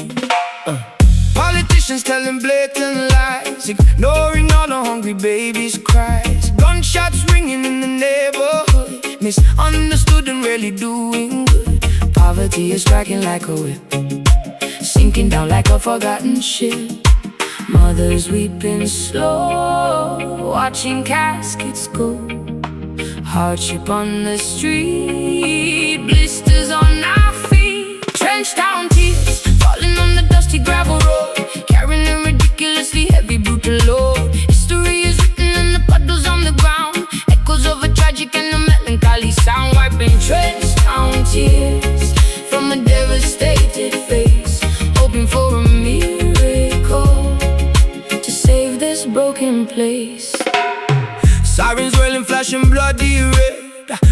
Politicians telling blatant lies, ignoring all the hungry babies' cries. Gunshots ringing in the neighborhood, misunderstood and really doing good. Poverty is striking like a whip, sinking down like a forgotten ship. Mothers weeping slow, watching caskets go. Hardship on the street, blisters on our feet. Trenched down tears, falling on the dusty gravel road, carrying a ridiculously heavy, brutal load. History is written in the puddles on the ground, echoes of a tragic and a melancholy sound. Wiping trenched down tears from a devastated face, hoping for a miracle to save this broken place. Sirens wailing, flashing bloody red.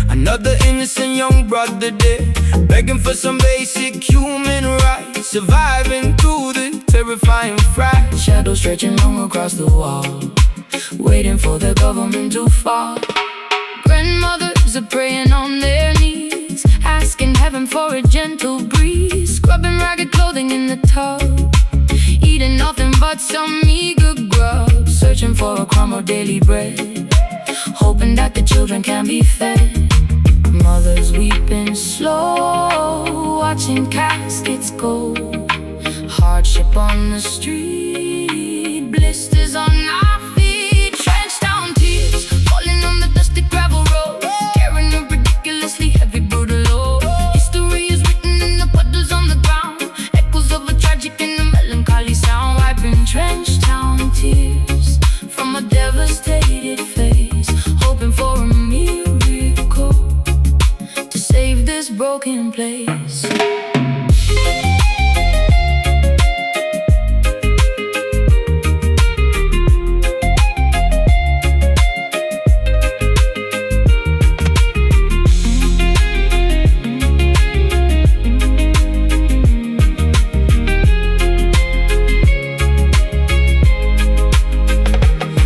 Another innocent young brother dead, begging for some basic human rights, surviving through the terrifying fright. Shadows stretching long across the wall, waiting for the government to fall. Grandmothers are praying on their knees, asking heaven for a gentle breeze. Scrubbing ragged clothing in the tub, eating nothing but some meager grub. Searching for a crumb of daily bread, hoping that the children can be fed. Mothers weeping slow, watching caskets go. Hardship on the street, blisters on our feet. Trenched down tears, falling on the dusty gravel road, carrying a ridiculously heavy, brutal load. History is written in the puddles on the ground, echoes of a tragic and a melancholy sound. Wiping trenched down tears from a devastated face, hoping for a miracle to save this broken place.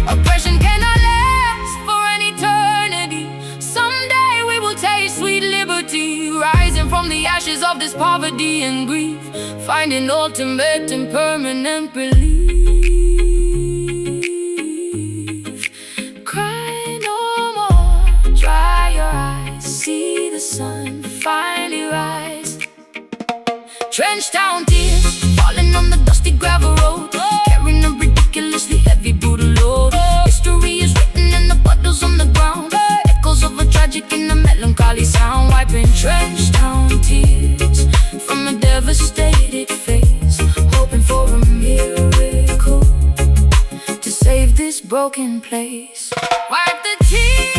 Oppression cannot last for an eternity. Someday we will taste sweet liberty, rising from the ashes of this poverty and grief, finding ultimate and permanent relief. Cry no more, dry your eyes, see the sun finally rise. Trenched down tears, falling on the dusty gravel road, carrying a ridiculously heavy, brutal load. History is written in the puddles on the ground, echoes of a tragic and a melancholy sound. Wiping trenched down tears from a devastated face, hoping for a miracle to save this broken place. Wipe the tears,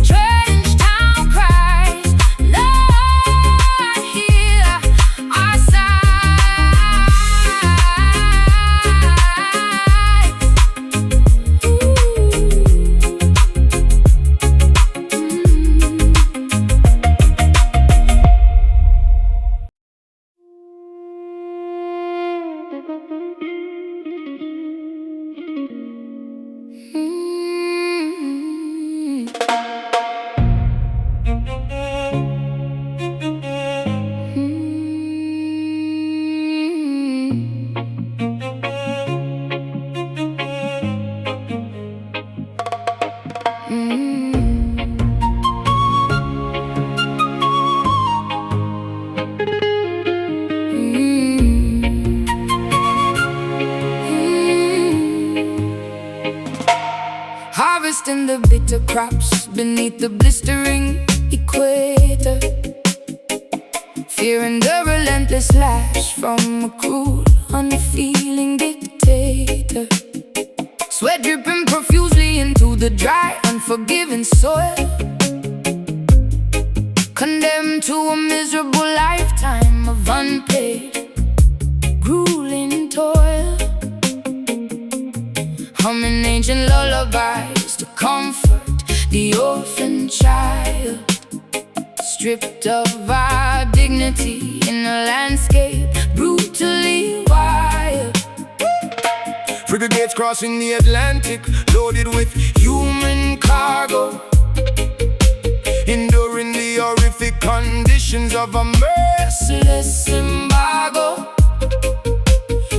trenched down cries, Lord, hear our sighs. Harvesting the bitter crops beneath the blistering equator, fearing the relentless lash from a cruel, unfeeling dictator. Sweat dripping profusely into the dry, unforgiving soil, condemned to a miserable lifetime of unpaid, grueling toil. Humming ancient lullabies to comfort the orphan child, stripped of our dignity in a landscape brutally wild. Frigates crossing the Atlantic, loaded with human cargo, enduring the horrific conditions of a merciless embargo.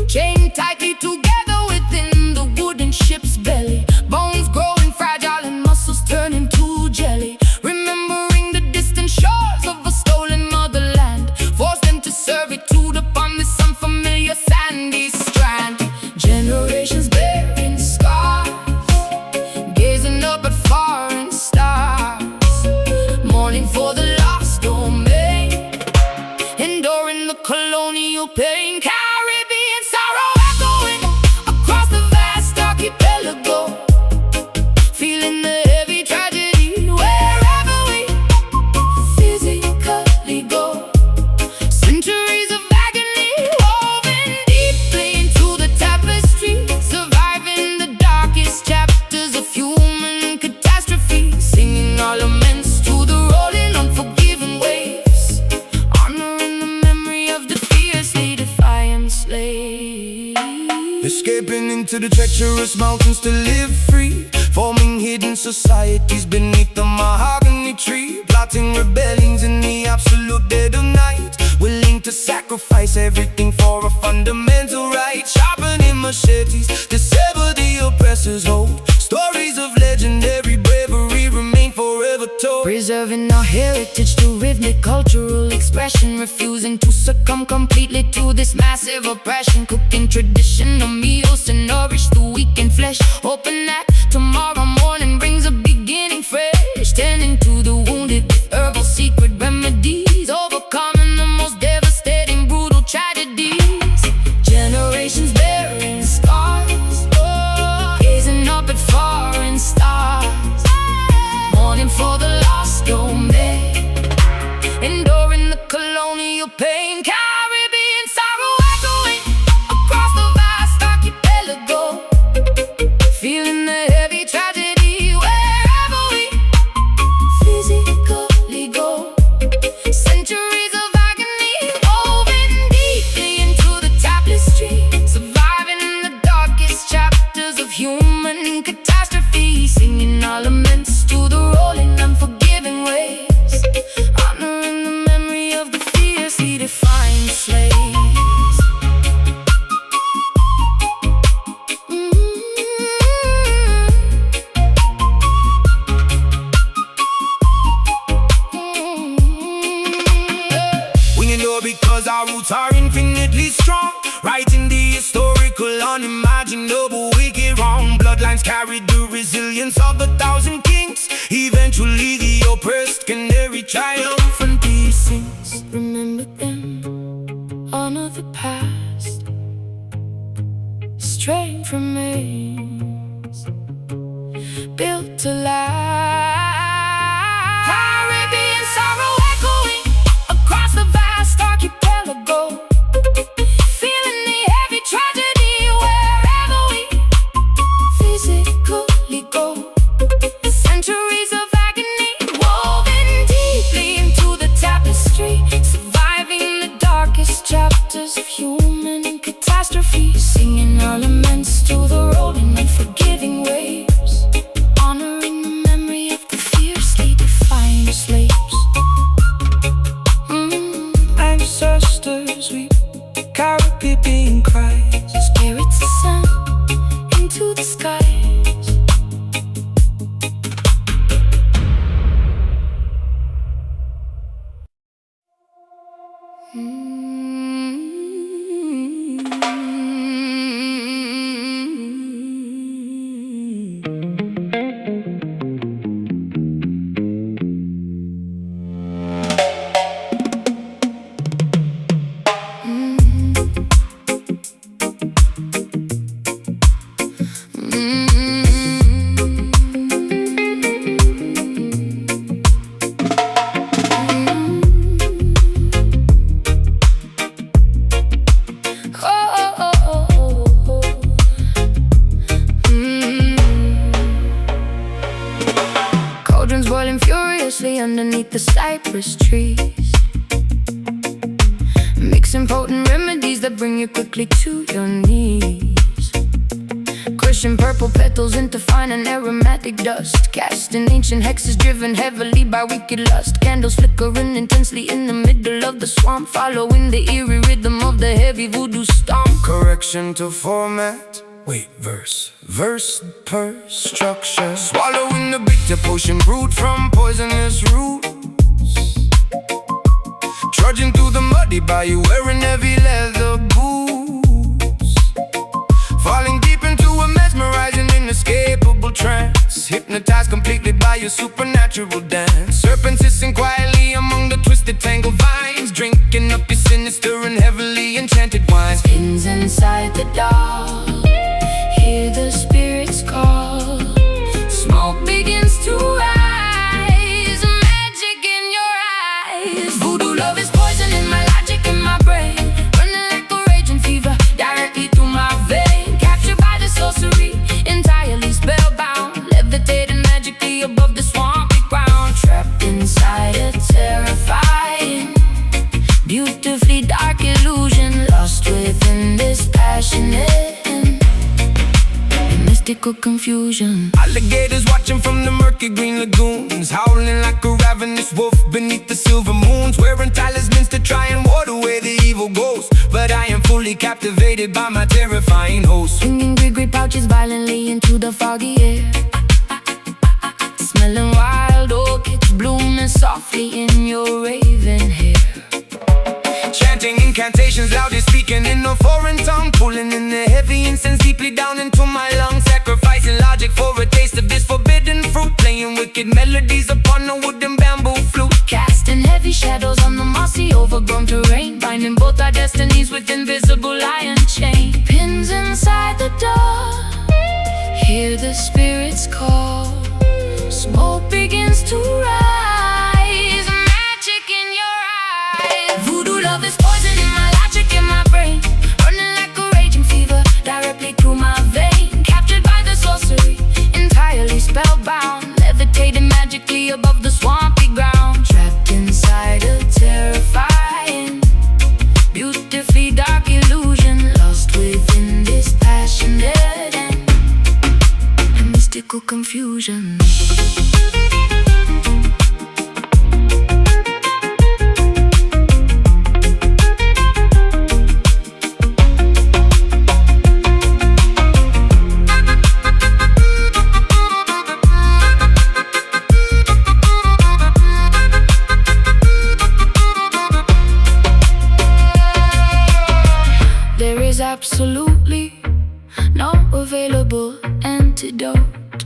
Chained tightly together within the wooden ship's belly, bones growing fragile and muscles turning to jelly. Remembering the distant shores of a stolen motherland, forced them to servitude upon this unfamiliar sandy strand. Generations bearing scars, gazing up at foreign stars, mourning for the lost domain, enduring the colonial pain. Caribbean sorrow echoing across the vast archipelago, feeling the heavy tragedy wherever we physically go. Centuries of agony woven deeply into the tapestry, surviving the darkest chapters of human catastrophe, singing our laments to the rolling, unforgiving waves, honoring the memory of the fiercely defiant slaves. Escaping into the treacherous mountains to live free, forming hidden societies beneath the mahogany tree, plotting rebellions in the absolute dead of night, willing to sacrifice everything for a fundamental right, sharpening machetes to sever the oppressor's hold. Stories of legendary bravery remain forever told, Preserving our heritage through rhythmic cultural expression, refusing to succumb completely to this massive oppression, cooking traditional meals to nourish the weak in flesh, hoping that tomorrow morning brings a beginning fresh, tending to the wounded with herbal secret remedies, overcoming the most devastating brutal tragedies. Generations bearing scars, gazing up at foreign stars, mourning for the lost domain, enduring the colonial pain. Caribbean sorrow echoing across the vast archipelago, feeling the heavy tragedy wherever we physically go. Centuries of agony woven deeply into the tapestry, surviving the darkest chapters of human catastrophe, singing our laments to the rolling, unforgiving waves, honoring the memory of the fiercely defiant slaves. we endure because our roots are infinitely strong, writing the historical unimaginable wicked wrong. Bloodlines carry the resilience of 1,000 kings, eventually the oppressed can never triumph. And these things, remember them, honor the past, strength remains, built to last. Caribbean sorrow echoing across the vast archipelago, feeling the heavy tragedy wherever we physically go. Centuries of agony woven deeply into the tapestry, surviving the darkest chapters of human catastrophe, singing our laments to the rolling, unforgiving waves, honoring the memory of the fiercely defiant slaves. Ancestors weep, Caribbean cries, Spirits ascend into the skies. cypress trees, mixing potent remedies that bring you quickly to your knees. Crushing purple petals into fine and aromatic dust, casting ancient hexes driven heavily by wicked lust. Candles flickering intensely in the middle of the swamp, following the eerie rhythm of the heavy voodoo stomp. Correction to format. Wait, verse per structure. Swallowing the bitter potion brewed from poisonous roots. Trudging through the muddy bayou wearing heavy leather boots. Falling deep into a mesmerizing, inescapable trance. Hypnotized completely by your supernatural dance. Serpents hissing quietly among the twisted tangled vines, drinking up your sinister and heavily enchanted wines. Pins inside the dark, hear the spirits call. Smoke begins to rise, magic in your eyes. Voodoo love is poison in my logic and my brain, running like a raging fever directly through my vein. Captured by the sorcery, entirely spellbound, levitating magically above the swampy ground. Trapped inside a terrifying, beautifully dark illusion, lost within this passionate mystical confusion. Alligators watching from the murky green lagoons, howling like a ravenous wolf beneath the silver moons, wearing talismans to try and ward away the evil ghost. But I am fully captivated by my terrifying host, swinging gree pouches violently into the foggy air, smelling wild orchids blooming softly in your raven hair. Chanting incantations, loudly speaking in a foreign tongue, pulling in the heavy incense deeply down into my lungs. Sacrificing logic for a taste of this forbidden fruit, playing wicked melodies upon a wooden bamboo flute. Casting heavy shadows on the mossy overgrown terrain, binding both our destinies with invisible iron chain. Pins inside the dark, hear the spirits call. Smoke begins to rise, magic in your eyes. Voodoo love is poison in my logic and my brain, running like a raging fever directly through my vein. Captured by the sorcery, entirely spellbound, levitating magically above the swampy ground. Trapped inside a terrifying, beautifully dark illusion, lost within this passionate and mystical confusion. Absolutely no available antidote,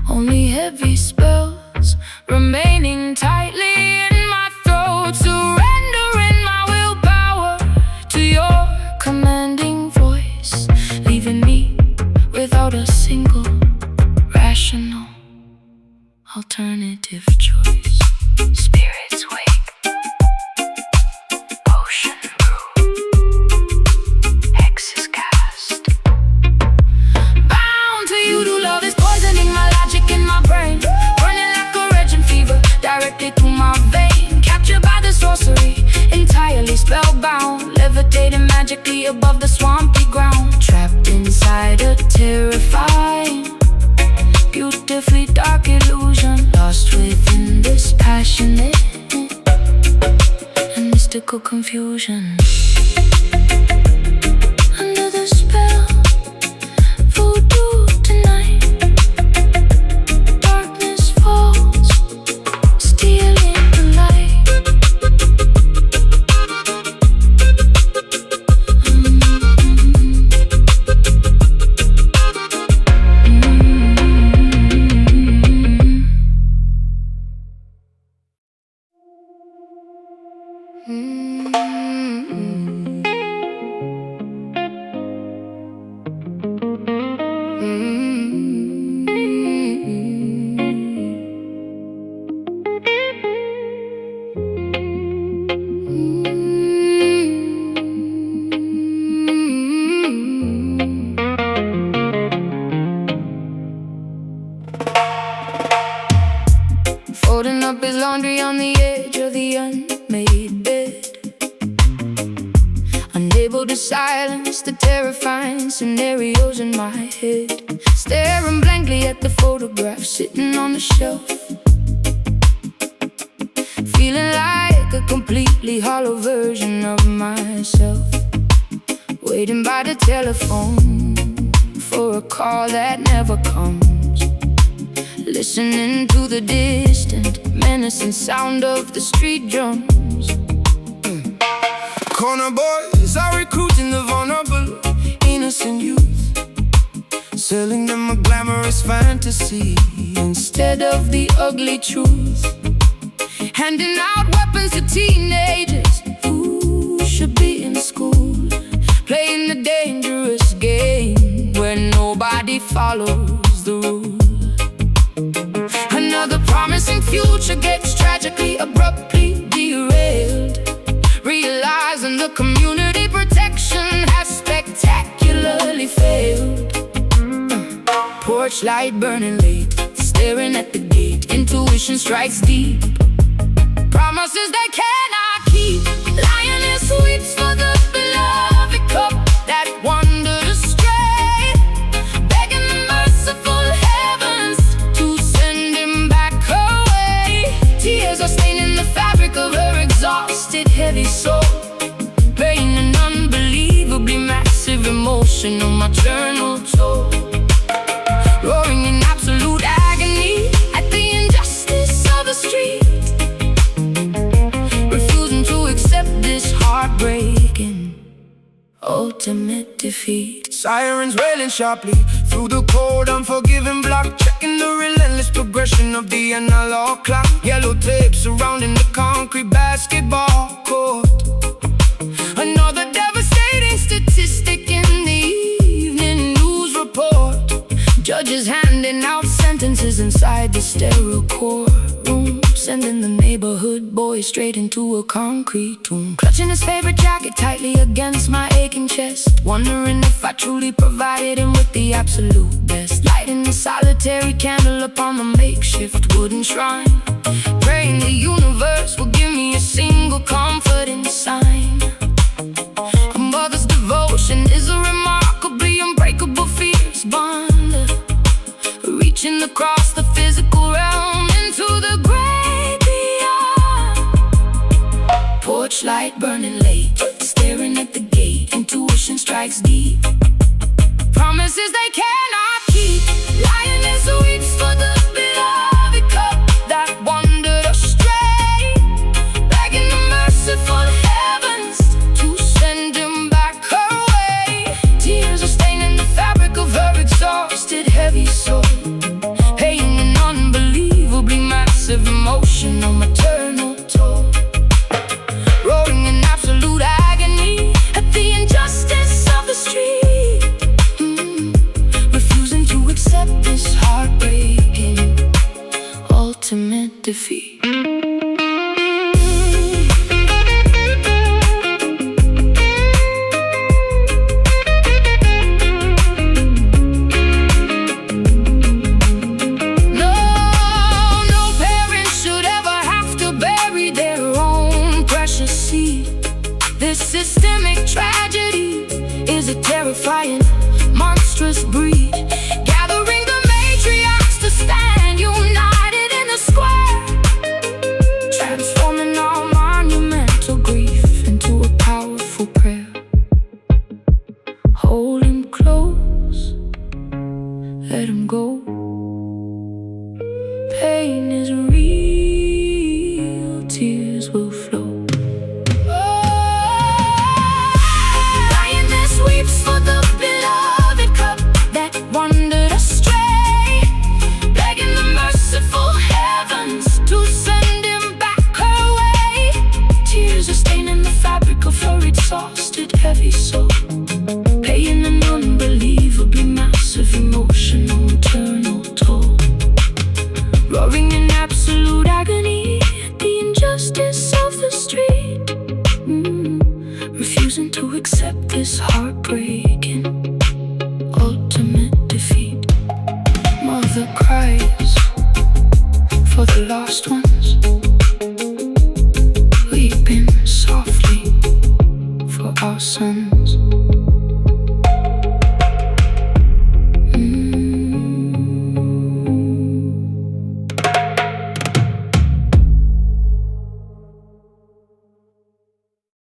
only heavy spells remaining tightly in my throat, surrendering my willpower to your commanding voice, leaving me without a single rational alternative choice. Spirits wake, ocean through my vein, captured by the sorcery, entirely spellbound, levitating magically above the swampy ground. Trapped inside a terrifying, beautifully dark illusion, lost within this passionate and mystical confusion. Under the spell, voodoo tonight, darkness falls, stealing the light. Folding up his laundry on the edge of the silence, the terrifying scenarios in my head, staring blankly at the photograph sitting on the shelf, feeling like a completely hollow version of myself, waiting by the telephone for a call that never comes, listening to the distant, menacing sound of the street drums. Corner boys are recruiting the vulnerable, innocent youth, selling them a glamorous fantasy instead of the ugly truth, handing out weapons to teenagers who should be in school, playing the dangerous game where nobody follows the rules. Another promising future gets tragically, abruptly derailed, realizing the community protection has spectacularly failed. Porch light burning late, staring at the gate, intuition strikes deep, promises they cannot keep. Lioness weeps for the beloved cup that wandered astray, begging the merciful heavens to send him back away. Tears are staining the fabric of her exhausted, heavy soul, paying an unbelievably massive emotional maternal toll, roaring in absolute agony at the injustice of the street, refusing to accept this heartbreaking ultimate defeat. Sirens wailing sharply through the cold, unforgiving block, checking the relentless progression of the analog clock. Yellow tape surrounding the concrete basketball court. Another devastating statistic in the evening news report. Judges handing out sentences inside the sterile courtroom, sending the neighborhood boy straight into a concrete tomb. Clutching his favorite jacket tightly against my aching chest, wondering if I truly provided him with the absolute best. Lighting a solitary candle upon the makeshift wooden shrine, praying the universe will give me a single comforting sign. A mother's devotion is a remarkably unbreakable fierce bond, reaching across the physical realm into the great beyond. Porch light burning late, staring at the gate, intuition strikes deep, promises they cannot keep. Lioness weeps for the beloved cup that wandered astray, begging the merciful heavens to send him back away. Tears are staining the fabric of her exhausted, heavy soul, paying an unbelievably massive emotional maternal toll, roaring in absolute agony at the injustice of the street, refusing to accept this heartbreaking ultimate defeat. This systemic tragedy is a terrifying, monstrous breed, gathering the matriarchs to stand united in the square, transforming our monumental grief into a powerful prayer. Hold him close, let him go. Pain is real, tears will flow. For the beloved cup that wandered astray, begging the merciful heavens to send him back away. Tears are staining the fabric of her exhausted, heavy soul, paying an unbelievably massive emotional maternal toll, roaring in absolute agony at the injustice of the street, refusing to accept this heartbreak